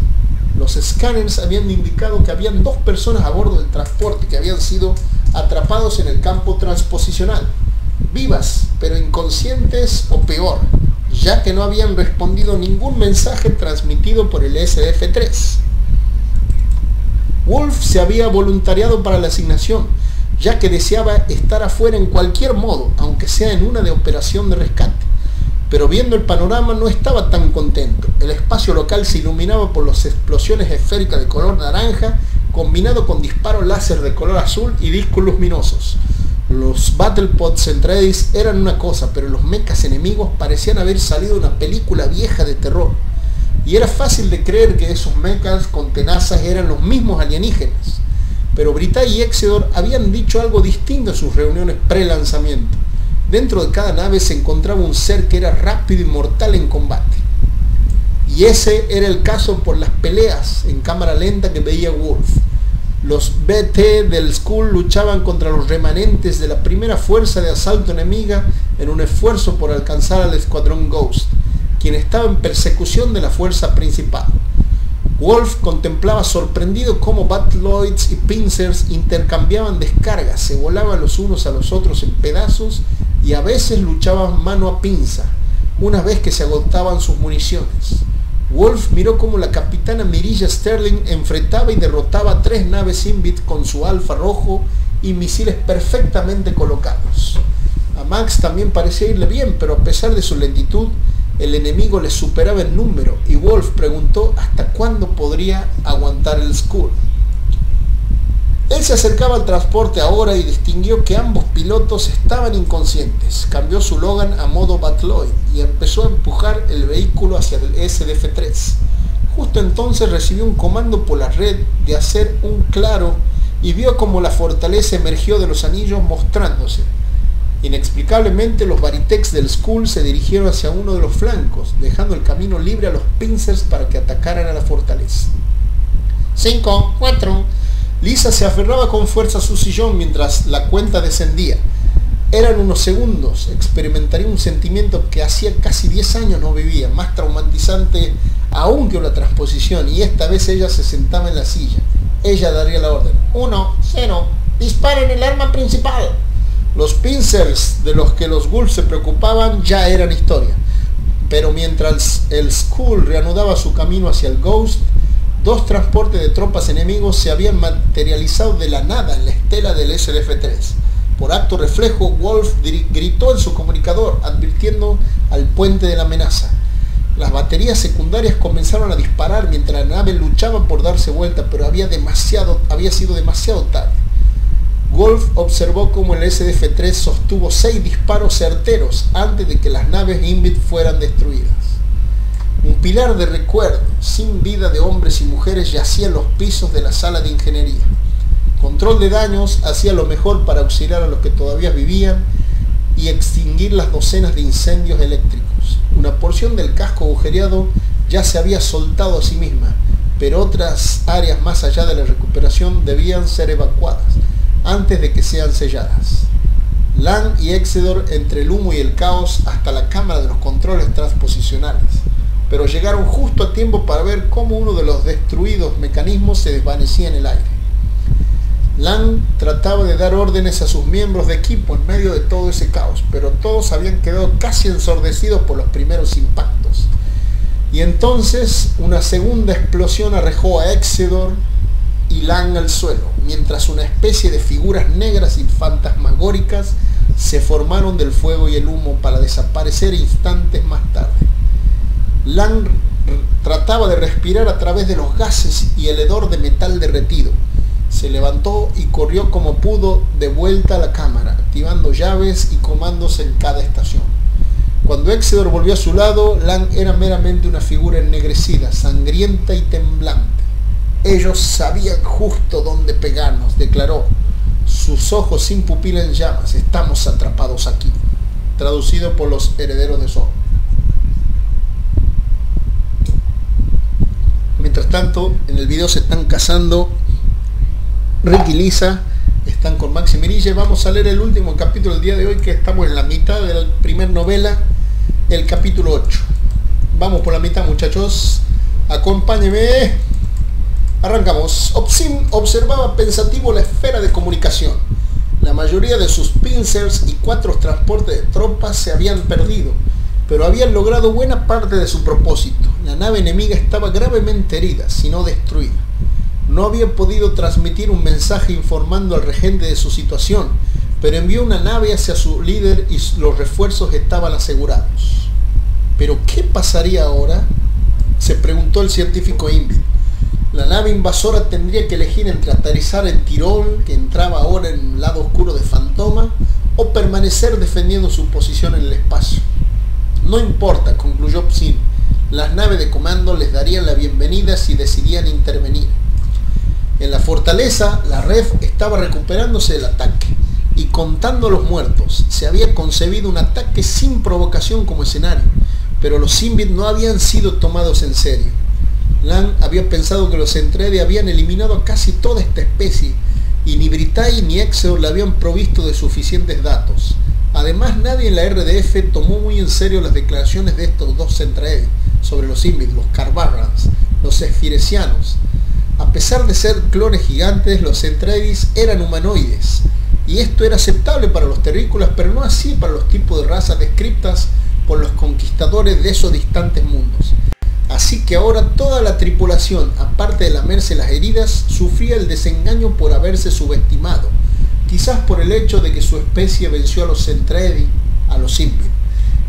Los escáneres habían indicado que habían 2 personas a bordo del transporte que habían sido atrapados en el campo transposicional, vivas pero inconscientes o peor, ya que no habían respondido ningún mensaje transmitido por el SDF-3. Wolf se había voluntariado para la asignación, ya que deseaba estar afuera en cualquier modo, aunque sea en una de operación de rescate. Pero viendo el panorama no estaba tan contento. El espacio local se iluminaba por las explosiones esféricas de color naranja, combinado con disparos láser de color azul y discos luminosos. Los Battlepods Centradis eran una cosa, pero los mechas enemigos parecían haber salido de una película vieja de terror. y era fácil de creer que esos mechas con tenazas eran los mismos alienígenas. Pero Britay y Exedor habían dicho algo distinto en sus reuniones pre-lanzamiento. Dentro de cada nave se encontraba un ser que era rápido y mortal en combate. Y ese era el caso por las peleas en cámara lenta que veía Worf. Los BT del Skrull luchaban contra los remanentes de la primera fuerza de asalto enemiga en un esfuerzo por alcanzar al escuadrón Ghost, quien estaba en persecución de la fuerza principal. Worf contemplaba sorprendido cómo Battloids y Pincers intercambiaban descargas, se volaban los unos a los otros en pedazos y a veces luchaban mano a pinza, una vez que se agotaban sus municiones. Worf miró cómo la capitana Mirilla Sterling enfrentaba y derrotaba a 3 naves Invit con su alfa rojo y misiles perfectamente colocados. A Max también parecía irle bien, pero a pesar de su lentitud, el enemigo le superaba en número y Worf preguntó hasta cuándo podría aguantar el Skrull. Él se acercaba al transporte ahora y distinguió que ambos pilotos estaban inconscientes. Cambió su Logan a modo Battloid y empezó a empujar el vehículo hacia el SDF-3. Justo entonces recibió un comando por la red de hacer un claro y vio como la fortaleza emergió de los anillos mostrándose. Inexplicablemente los Baritex del Skrull se dirigieron hacia uno de los flancos, dejando el camino libre a los Pincers para que atacaran a la fortaleza. 5, 4. Lisa se aferraba con fuerza a su sillón mientras la cuenta descendía. Eran unos segundos, experimentaría un sentimiento que hacía casi 10 años no vivía, más traumatizante aún que una transposición, y esta vez ella se sentaba en la silla. Ella daría la orden. 1, 0. Disparen el arma principal. Los Pincers de los que los Wolves se preocupaban ya eran historia, pero mientras el Skrull reanudaba su camino hacia el Ghost, 2 transportes de tropas enemigos se habían materializado de la nada en la estela del SDF-3. Por acto reflejo, Worf gritó en su comunicador, advirtiendo al puente de la amenaza. Las baterías secundarias comenzaron a disparar mientras la nave luchaba por darse vuelta, pero había sido demasiado tarde. Worf observó cómo el SDF-3 sostuvo 6 disparos certeros antes de que las naves Invit fueran destruidas. Un pilar de recuerdo, sin vida de hombres y mujeres, yacía en los pisos de la sala de ingeniería. Control de daños hacía lo mejor para auxiliar a los que todavía vivían y extinguir las docenas de incendios eléctricos. Una porción del casco agujereado ya se había soltado a sí misma, pero otras áreas más allá de la recuperación debían ser evacuadas antes de que sean selladas. Lang y Exedor entre el humo y el caos hasta la cámara de los controles transposicionales, pero llegaron justo a tiempo para ver cómo uno de los destruidos mecanismos se desvanecía en el aire. Lang trataba de dar órdenes a sus miembros de equipo en medio de todo ese caos, pero todos habían quedado casi ensordecidos por los primeros impactos. Y entonces una segunda explosión arrojó a Exedor y Lang al suelo, mientras una especie de figuras negras y fantasmagóricas se formaron del fuego y el humo para desaparecer instantes más tarde. Lang trataba de respirar a través de los gases y el hedor de metal derretido. Se levantó y corrió como pudo de vuelta a la cámara, activando llaves y comandos en cada estación. Cuando Exedor volvió a su lado, Lang era meramente una figura ennegrecida, sangrienta y temblante. Ellos sabían justo dónde pegarnos, declaró, sus ojos sin pupila en llamas. Estamos atrapados aquí. Traducido por los herederos de Zorn. Mientras tanto, en el video se están casando Rick y Lisa, están con Max y Mirilla. Vamos a leer el último capítulo del día de hoy, que estamos en la mitad de la primera novela, el capítulo 8. Vamos por la mitad, muchachos. Acompáñenme. Arrancamos. Opsim observaba pensativo la esfera de comunicación. La mayoría de sus Pincers y 4 transportes de tropas se habían perdido, pero habían logrado buena parte de su propósito. La nave enemiga estaba gravemente herida, si no destruida. No había podido transmitir un mensaje informando al regente de su situación, pero envió una nave hacia su líder y los refuerzos estaban asegurados. ¿Pero qué pasaría ahora?, se preguntó el científico Invit. La nave invasora tendría que elegir entre aterrizar en Tirol, que entraba ahora en el lado oscuro de Fantoma, o permanecer defendiendo su posición en el espacio. No importa, concluyó Psin. Las naves de comando les darían la bienvenida si decidían intervenir. En la fortaleza, la REF estaba recuperándose del ataque y contando los muertos. Se había concebido un ataque sin provocación como escenario, pero los Sinbit no habían sido tomados en serio. Lang había pensado que los Centredi habían eliminado a casi toda esta especie y ni Britai ni Exeor le habían provisto de suficientes datos. Además, nadie en la RDF tomó muy en serio las declaraciones de estos dos Centredi sobre los Sinbit, los Carbarrans, los Esfiresianos. A pesar de ser clones gigantes, los Centredis eran humanoides, y esto era aceptable para los terrícolas, pero no así para los tipos de razas descritas por los conquistadores de esos distantes mundos. Así que ahora toda la tripulación, aparte de lamerse las heridas, sufría el desengaño por haberse subestimado, quizás por el hecho de que su especie venció a los Centredi, a los Sinbit,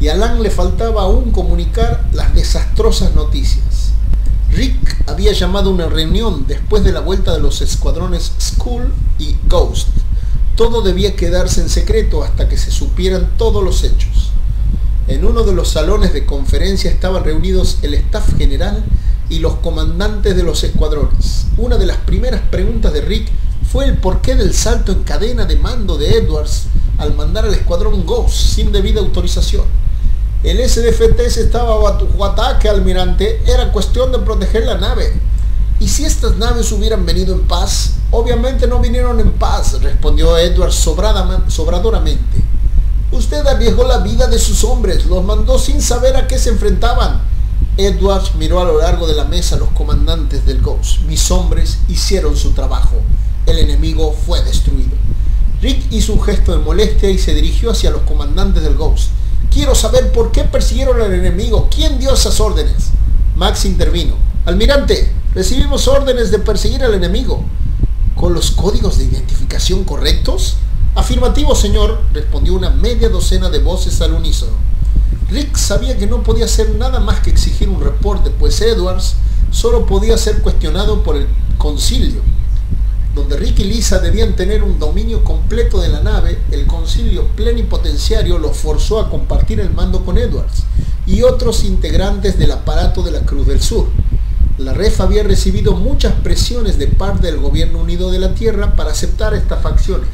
y a Lang le faltaba aún comunicar las desastrosas noticias. Rick había llamado una reunión después de la vuelta de los escuadrones Skull y Ghost. Todo debía quedarse en secreto hasta que se supieran todos los hechos. En uno de los salones de conferencia estaban reunidos el staff general y los comandantes de los escuadrones. Una de las primeras preguntas de Rick fue el porqué del salto en cadena de mando de Edwards al mandar al escuadrón Ghost sin debida autorización. El SDF-3 estaba bajo ataque, almirante. Era cuestión de proteger la nave. ¿Y si estas naves hubieran venido en paz? Obviamente no vinieron en paz, respondió Edwards sobradoramente. Usted arriesgó la vida de sus hombres, los mandó sin saber a qué se enfrentaban. Edwards miró a lo largo de la mesa a los comandantes del Ghost. Mis hombres hicieron su trabajo. El enemigo fue destruido. Rick hizo un gesto de molestia y se dirigió hacia los comandantes del Ghost. Quiero saber por qué persiguieron al enemigo. ¿Quién dio esas órdenes? Max intervino. Almirante, recibimos órdenes de perseguir al enemigo. ¿Con los códigos de identificación correctos? Afirmativo, señor, respondió una media docena de voces al unísono. Rick sabía que no podía hacer nada más que exigir un reporte, pues Edwards solo podía ser cuestionado por el concilio. Donde Rick y Lisa debían tener un dominio completo de la nave, el concilio plenipotenciario los forzó a compartir el mando con Edwards y otros integrantes del aparato de la Cruz del Sur. La REF había recibido muchas presiones de parte del Gobierno Unido de la Tierra para aceptar estas facciones,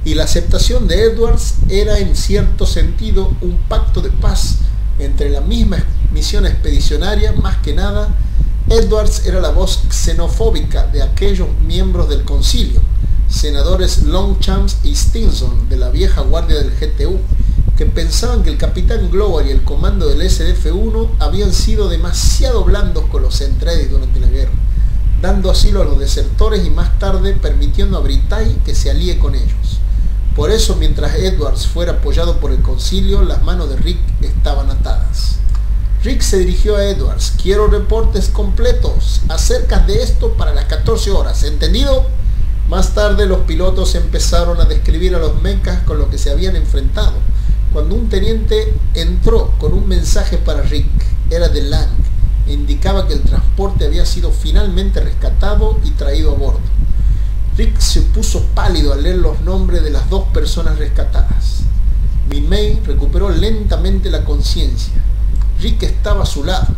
y la aceptación de Edwards era en cierto sentido un pacto de paz entre la misma misión expedicionaria. Más que nada, Edwards era la voz xenofóbica de aquellos miembros del concilio, senadores Longchamp y Stinson de la vieja guardia del GTU, que pensaban que el capitán Glover y el comando del SDF-1 habían sido demasiado blandos con los Centredi durante la guerra, dando asilo a los desertores y más tarde permitiendo a Britai que se alíe con ellos. Por eso, mientras Edwards fuera apoyado por el concilio, las manos de Rick estaban atadas. Rick se dirigió a Edwards. Quiero reportes completos acerca de esto para las 14 horas, ¿entendido? Más tarde los pilotos empezaron a describir a los mechas con los que se habían enfrentado, cuando un teniente entró con un mensaje para Rick. Era de Lang. Indicaba que el transporte había sido finalmente rescatado y traído a bordo. Rick se puso pálido al leer los nombres de las dos personas rescatadas. Min-Mei recuperó lentamente la conciencia. Rick estaba a su lado.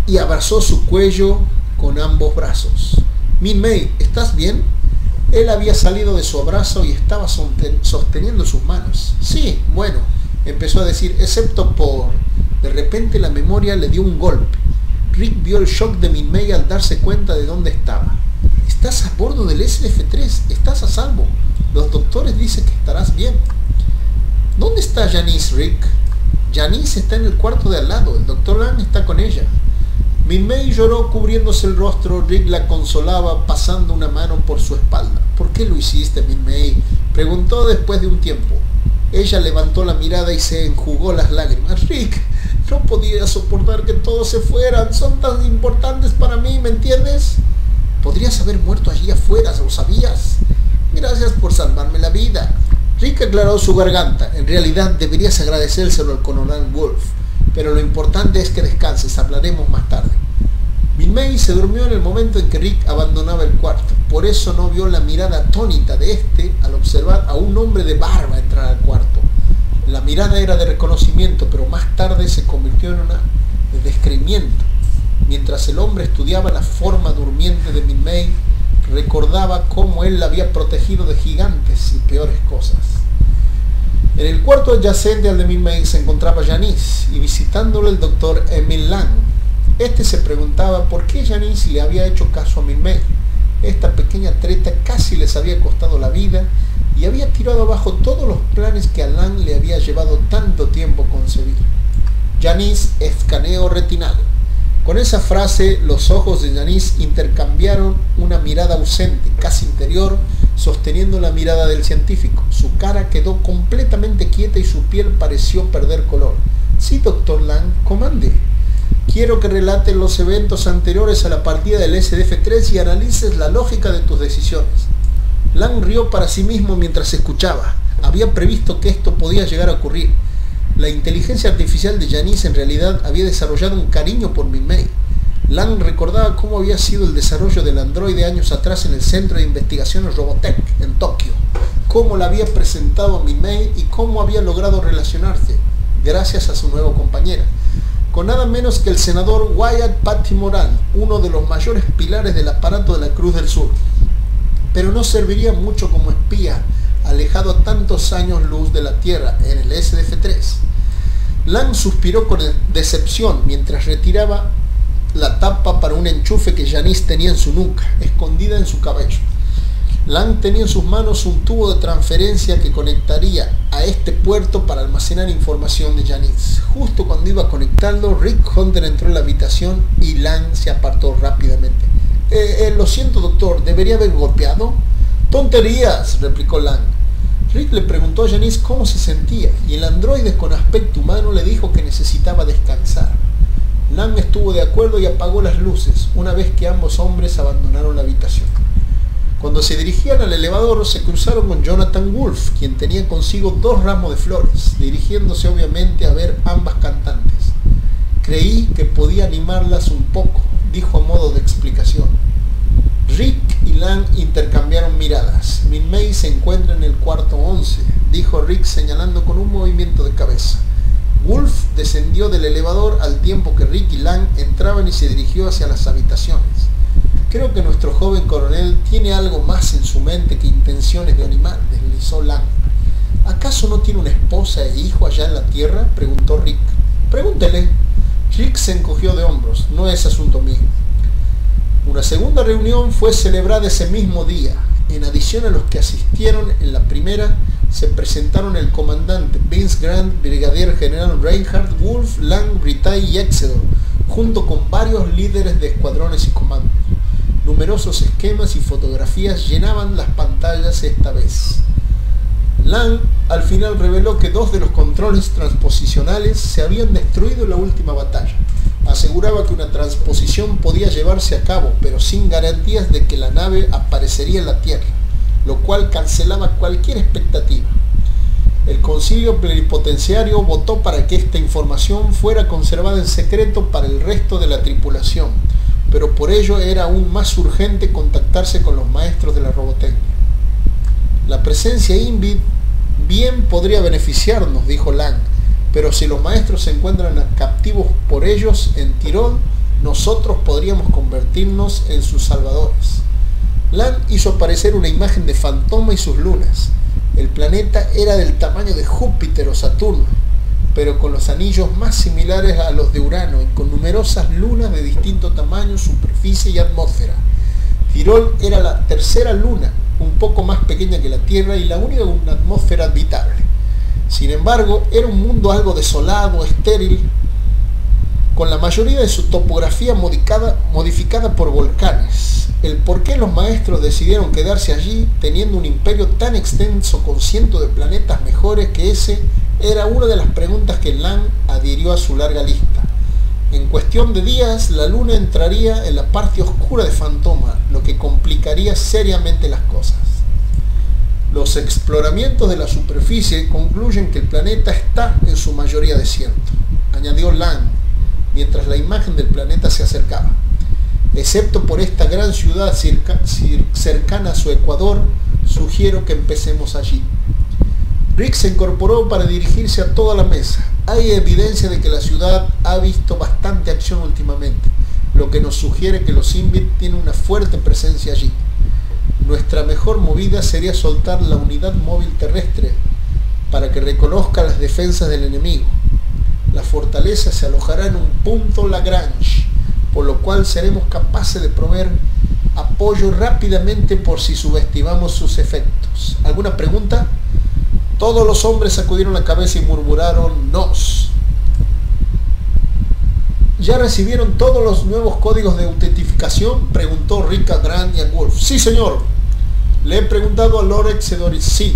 Y abrazó su cuello con ambos brazos. Min-Mei, ¿estás bien? Él había salido de su abrazo y estaba sosteniendo sus manos. Sí, bueno, empezó a decir, excepto por... De repente la memoria le dio un golpe. Rick vio el shock de Min-Mei al darse cuenta de dónde estaba. Estás a bordo del SDF-3, estás a salvo. Los doctores dicen que estarás bien. ¿Dónde está Janice, Rick? Janice está en el cuarto de al lado, el doctor Lang está con ella. Min-Mei lloró cubriéndose el rostro. Rick la consolaba pasando una mano por su espalda. ¿Por qué lo hiciste, Min-Mei?, preguntó después de un tiempo. Ella levantó la mirada y se enjugó las lágrimas. Rick, no podía soportar que todos se fueran. Son tan importantes para mí, ¿me entiendes? Podrías haber muerto allí afuera, ¿lo sabías? Gracias por salvarme la vida. Rick aclaró su garganta. En realidad deberías agradecérselo al coronel Wolf, pero lo importante es que descanses, hablaremos más tarde. Min-Mei se durmió en el momento en que Rick abandonaba el cuarto. Por eso no vio la mirada atónita de este al observar a un hombre de barba entrar al cuarto. La mirada era de reconocimiento, pero más tarde se convirtió en una de descreimiento. Mientras el hombre estudiaba la forma durmiente de Min-Mei, recordaba cómo él la había protegido de gigantes y peores cosas. En el cuarto adyacente al de Min-Mei se encontraba Janice, y visitándolo el doctor Emil Lang. Este se preguntaba por qué Janice le había hecho caso a Min-Mei. Esta pequeña treta casi les había costado la vida y había tirado abajo todos los planes que a Lang le había llevado tanto tiempo concebir. Janice, escaneo retinal. Con esa frase, los ojos de Janice intercambiaron una mirada ausente, casi interior, sosteniendo la mirada del científico. Su cara quedó completamente quieta y su piel pareció perder color. Sí, doctor Lang, comande. Quiero que relates los eventos anteriores a la partida del SDF-3 y analices la lógica de tus decisiones. Lang rió para sí mismo mientras escuchaba. Había previsto que esto podía llegar a ocurrir. La inteligencia artificial de Janice en realidad había desarrollado un cariño por Min-Mei. Lang recordaba cómo había sido el desarrollo del androide años atrás en el Centro de Investigaciones Robotech, en Tokio, cómo la había presentado a Min-Mei y cómo había logrado relacionarse, gracias a su nueva compañera, con nada menos que el senador Wyatt Patty Moran, uno de los mayores pilares del aparato de la Cruz del Sur. Pero no serviría mucho como espía, alejado a tantos años luz de la Tierra en el SDF-3. Lang suspiró con decepción mientras retiraba la tapa para un enchufe que Janice tenía en su nuca, escondida en su cabello. Lang tenía en sus manos un tubo de transferencia que conectaría a este puerto para almacenar información de Janice. Justo cuando iba a conectarlo, Rick Hunter entró en la habitación y Lang se apartó rápidamente. Lo siento, doctor, ¿debería haber golpeado? Tonterías, replicó Lang. Rick le preguntó a Janice cómo se sentía y el androide con aspecto humano le dijo que necesitaba descansar. Lang estuvo de acuerdo y apagó las luces una vez que ambos hombres abandonaron la habitación. Cuando se dirigían al elevador se cruzaron con Jonathan Wolf, quien tenía consigo 2 ramos de flores, dirigiéndose obviamente a ver ambas cantantes. Creí que podía animarlas un poco, dijo a modo de explicación. Rick y Lang intercambiaron miradas. Min-Mei se encuentra en el cuarto 11, dijo Rick señalando con un movimiento de cabeza. Wolf descendió del elevador al tiempo que Rick y Lang entraban y se dirigió hacia las habitaciones. Creo que nuestro joven coronel tiene algo más en su mente que intenciones de animal, deslizó Lang. ¿Acaso no tiene una esposa e hijo allá en la Tierra?, preguntó Rick. Pregúntele. Rick se encogió de hombros. No es asunto mío. Una segunda reunión fue celebrada ese mismo día. En adición a los que asistieron en la primera, se presentaron el comandante Vince Grant, brigadier general Reinhard, Wolf, Lang, Britay y Exedor, junto con varios líderes de escuadrones y comandos. Numerosos esquemas y fotografías llenaban las pantallas esta vez. Lang al final reveló que 2 de los controles transposicionales se habían destruido en la última batalla. Aseguraba que una transposición podía llevarse a cabo, pero sin garantías de que la nave aparecería en la Tierra, lo cual cancelaba cualquier expectativa. El concilio plenipotenciario votó para que esta información fuera conservada en secreto para el resto de la tripulación, pero por ello era aún más urgente contactarse con los maestros de la robotecnia. La presencia INVID bien podría beneficiarnos, dijo Lang, pero si los maestros se encuentran captivos por ellos en Tirón, nosotros podríamos convertirnos en sus salvadores. Lang hizo aparecer una imagen de Fantoma y sus lunas. El planeta era del tamaño de Júpiter o Saturno, pero con los anillos más similares a los de Urano y con numerosas lunas de distinto tamaño, superficie y atmósfera. Tirón era la tercera luna, un poco más pequeña que la Tierra y la única con una atmósfera habitable. Sin embargo, era un mundo algo desolado, estéril, con la mayoría de su topografía modificada por volcanes. El por qué los maestros decidieron quedarse allí, teniendo un imperio tan extenso con cientos de planetas mejores que ese, era una de las preguntas que Lang adhirió a su larga lista. En cuestión de días, la luna entraría en la parte oscura de Fantoma, lo que complicaría seriamente las cosas. Los exploramientos de la superficie concluyen que el planeta está en su mayoría desierto, añadió Lang, mientras la imagen del planeta se acercaba. Excepto por esta gran ciudad cercana a su ecuador, sugiero que empecemos allí. Rick se incorporó para dirigirse a toda la mesa. Hay evidencia de que la ciudad ha visto bastante acción últimamente, lo que nos sugiere que los Invit tienen una fuerte presencia allí. Nuestra mejor movida sería soltar la unidad móvil terrestre para que reconozca las defensas del enemigo. La fortaleza se alojará en un punto Lagrange, por lo cual seremos capaces de proveer apoyo rápidamente por si subestimamos sus efectos. ¿Alguna pregunta? Todos los hombres sacudieron la cabeza y murmuraron «Nos». ¿Ya recibieron todos los nuevos códigos de autentificación?, preguntó Rick a Grant y a Wolf. «Sí, señor». «Le he preguntado a Lord Exedor y sí»,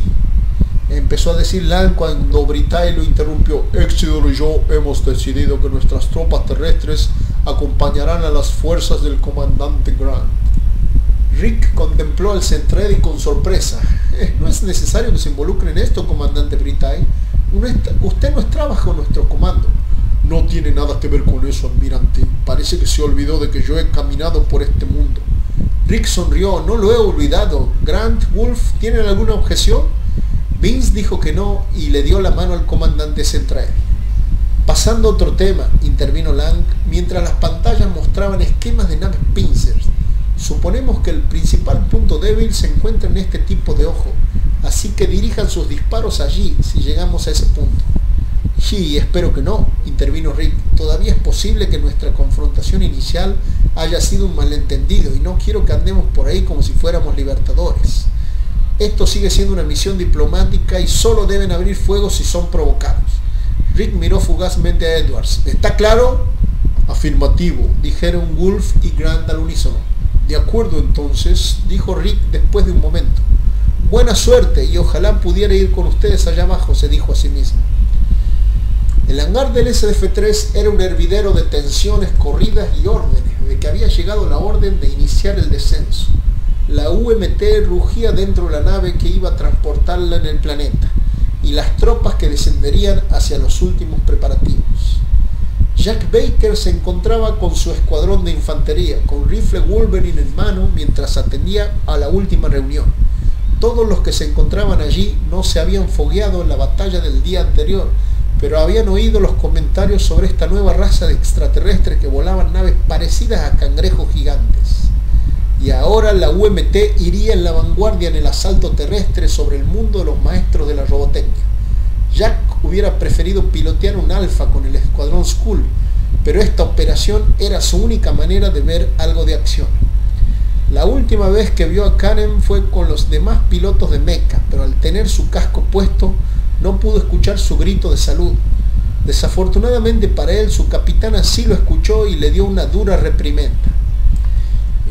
empezó a decir Lang cuando Britai lo interrumpió. «Exedor y yo hemos decidido que nuestras tropas terrestres acompañarán a las fuerzas del comandante Grant». Rick contempló al Sentry con sorpresa. «No es necesario que se involucre en esto, comandante Britai. Usted no está bajo nuestro comando». «No tiene nada que ver con eso, almirante. Parece que se olvidó de que yo he caminado por este mundo». Rick sonrió. «No lo he olvidado. Grant, Wolf, ¿tienen alguna objeción?» Vince dijo que no y le dio la mano al comandante Sentry. «Pasando a otro tema», intervino Lang, mientras las pantallas mostraban esquemas de naves Pincers. «Suponemos que el principal punto débil se encuentra en este tipo de ojo, así que dirijan sus disparos allí si llegamos a ese punto». «Sí, espero que no», intervino Rick. «Todavía es posible que nuestra confrontación inicial haya sido un malentendido y no quiero que andemos por ahí como si fuéramos libertadores. Esto sigue siendo una misión diplomática y solo deben abrir fuego si son provocados». Rick miró fugazmente a Edwards. «¿Está claro?» «Afirmativo», dijeron Wolf y Grant al unísono. «De acuerdo entonces», dijo Rick después de un momento. «Buena suerte y ojalá pudiera ir con ustedes allá abajo», se dijo a sí mismo. El hangar del SDF-3 era un hervidero de tensiones, corridas y órdenes, de que había llegado la orden de iniciar el descenso. La UMT rugía dentro de la nave que iba a transportarla en el planeta, y las tropas que descenderían hacia los últimos preparativos. Jack Baker se encontraba con su escuadrón de infantería, con rifle Wolverine en mano, mientras atendía a la última reunión. Todos los que se encontraban allí no se habían fogueado en la batalla del día anterior, pero habían oído los comentarios sobre esta nueva raza de extraterrestres que volaban naves parecidas a cangrejos gigantes. Y ahora la UMT iría en la vanguardia en el asalto terrestre sobre el mundo de los maestros de la robotecnia. Jack hubiera preferido pilotear un Alpha con el escuadrón Skull, pero esta operación era su única manera de ver algo de acción. La última vez que vio a Karen fue con los demás pilotos de Mecha, pero al tener su casco puesto no pudo escuchar su grito de salud. Desafortunadamente para él, su capitana sí lo escuchó y le dio una dura reprimenda.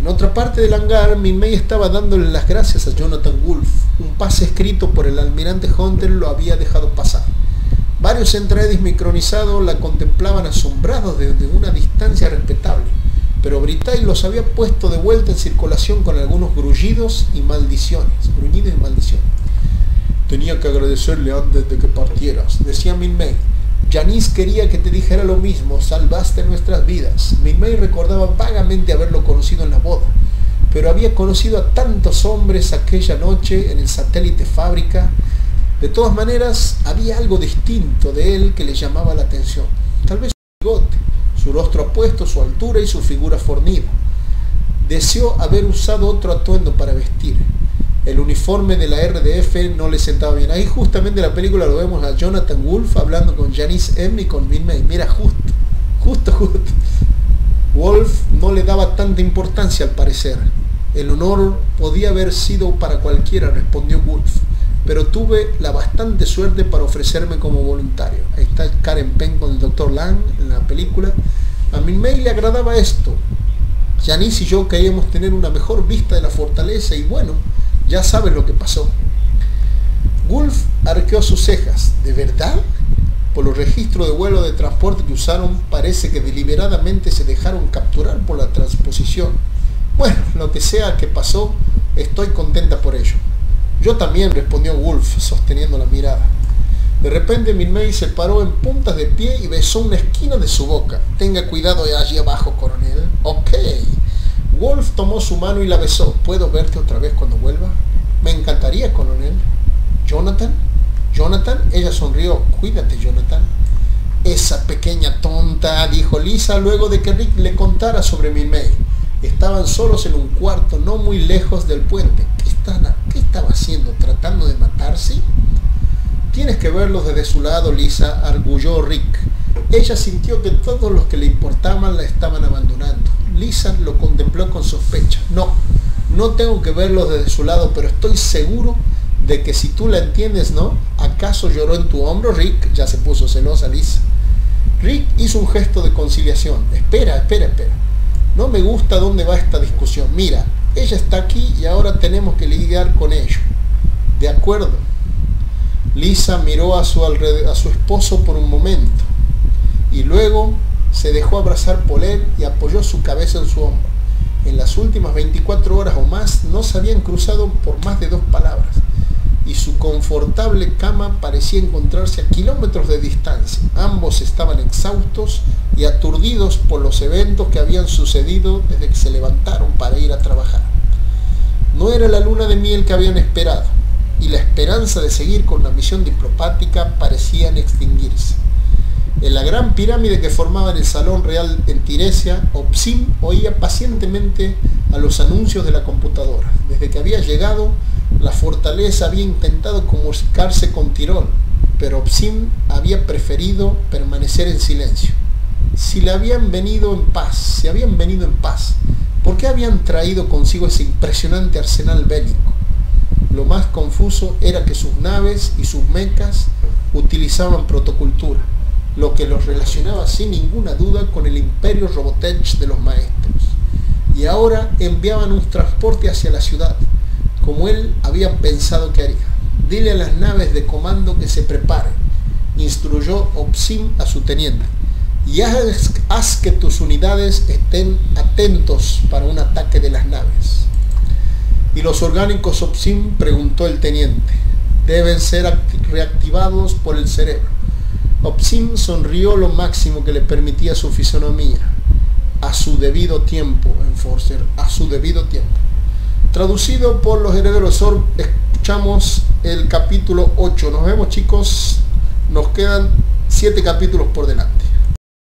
En otra parte del hangar, Min-May estaba dándole las gracias a Jonathan Wolf. Un pase escrito por el almirante Hunter lo había dejado pasar. Varios Sentries micronizados la contemplaban asombrados desde una distancia respetable, pero Britai los había puesto de vuelta en circulación con algunos gruñidos y maldiciones. «Tenía que agradecerle antes de que partieras», decía Min-May. «Janice quería que te dijera lo mismo, salvaste nuestras vidas». Min-May recordaba vagamente haberlo conocido en la boda, pero había conocido a tantos hombres aquella noche en el satélite fábrica. De todas maneras, había algo distinto de él que le llamaba la atención. Tal vez su bigote, su rostro apuesto, su altura y su figura fornida. Deseó haber usado otro atuendo para vestir. El uniforme de la RDF no le sentaba bien. Ahí justamente en la película lo vemos a Jonathan Wolf hablando con Janice M y con Min-May. Mira, justo. Wolf no le daba tanta importancia al parecer. «El honor podía haber sido para cualquiera», respondió Wolf, «pero tuve la bastante suerte para ofrecerme como voluntario». Ahí está Karen Penn con el Dr. Lang en la película. A Min-May le agradaba esto. Janice y yo queríamos tener una mejor vista de la fortaleza y bueno, ya sabes lo que pasó. Wolf arqueó sus cejas. ¿De verdad? Por los registros de vuelo de transporte que usaron, parece que deliberadamente se dejaron capturar por la transposición. Bueno, lo que sea que pasó, estoy contenta por ello. Yo también, respondió Wolf, sosteniendo la mirada. De repente Min-May se paró en puntas de pie y besó una esquina de su boca. «Tenga cuidado allí abajo, coronel». «Ok». Wolf tomó su mano y la besó. «¿Puedo verte otra vez cuando vuelva?» «Me encantaría, coronel». «Jonathan». Jonathan, ella sonrió. Cuídate, Jonathan. Esa pequeña tonta, dijo Lisa luego de que Rick le contara sobre mi mail. Estaban solos en un cuarto no muy lejos del puente. ¿Qué estaba haciendo? ¿Tratando de matarse? Tienes que verlos desde su lado, Lisa, arguyó Rick. Ella sintió que todos los que le importaban la estaban abandonando. Lisa lo contempló con sospecha. No tengo que verlos desde su lado, pero estoy seguro de que si tú la entiendes, ¿no? ¿Acaso lloró en tu hombro, Rick? Ya se puso celosa Lisa. Rick hizo un gesto de conciliación. Espera. No me gusta dónde va esta discusión. Mira, ella está aquí y ahora tenemos que lidiar con ello. De acuerdo. Lisa miró a su esposo por un momento y luego se dejó abrazar por él y apoyó su cabeza en su hombro. En las últimas 24 horas o más no se habían cruzado por más de 2 palabras y su confortable cama parecía encontrarse a kilómetros de distancia. Ambos estaban exhaustos y aturdidos por los eventos que habían sucedido desde que se levantaron para ir a trabajar. No era la luna de miel que habían esperado y la esperanza de seguir con la misión diplomática parecían extinguirse. En la gran pirámide que formaba el salón real en Tiresia, Opsim oía pacientemente a los anuncios de la computadora. Desde que había llegado, la fortaleza había intentado comunicarse con Tirol, pero Opsim había preferido permanecer en silencio. Si habían venido en paz, ¿por qué habían traído consigo ese impresionante arsenal bélico? Lo más confuso era que sus naves y sus mechas utilizaban protocultura, lo que los relacionaba sin ninguna duda con el imperio Robotech de los maestros. Y ahora enviaban un transporte hacia la ciudad, como él había pensado que haría. Dile a las naves de comando que se preparen, instruyó Opsim a su teniente, y haz que tus unidades estén atentos para un ataque de las naves. ¿Y los orgánicos, Opsim?, preguntó el teniente. Deben ser reactivados por el cerebro. Opsim sonrió lo máximo que le permitía su fisonomía. A su debido tiempo, Enforcer, a su debido tiempo. Traducido por los herederos Zor, escuchamos el capítulo 8. Nos vemos, chicos. Nos quedan 7 capítulos por delante.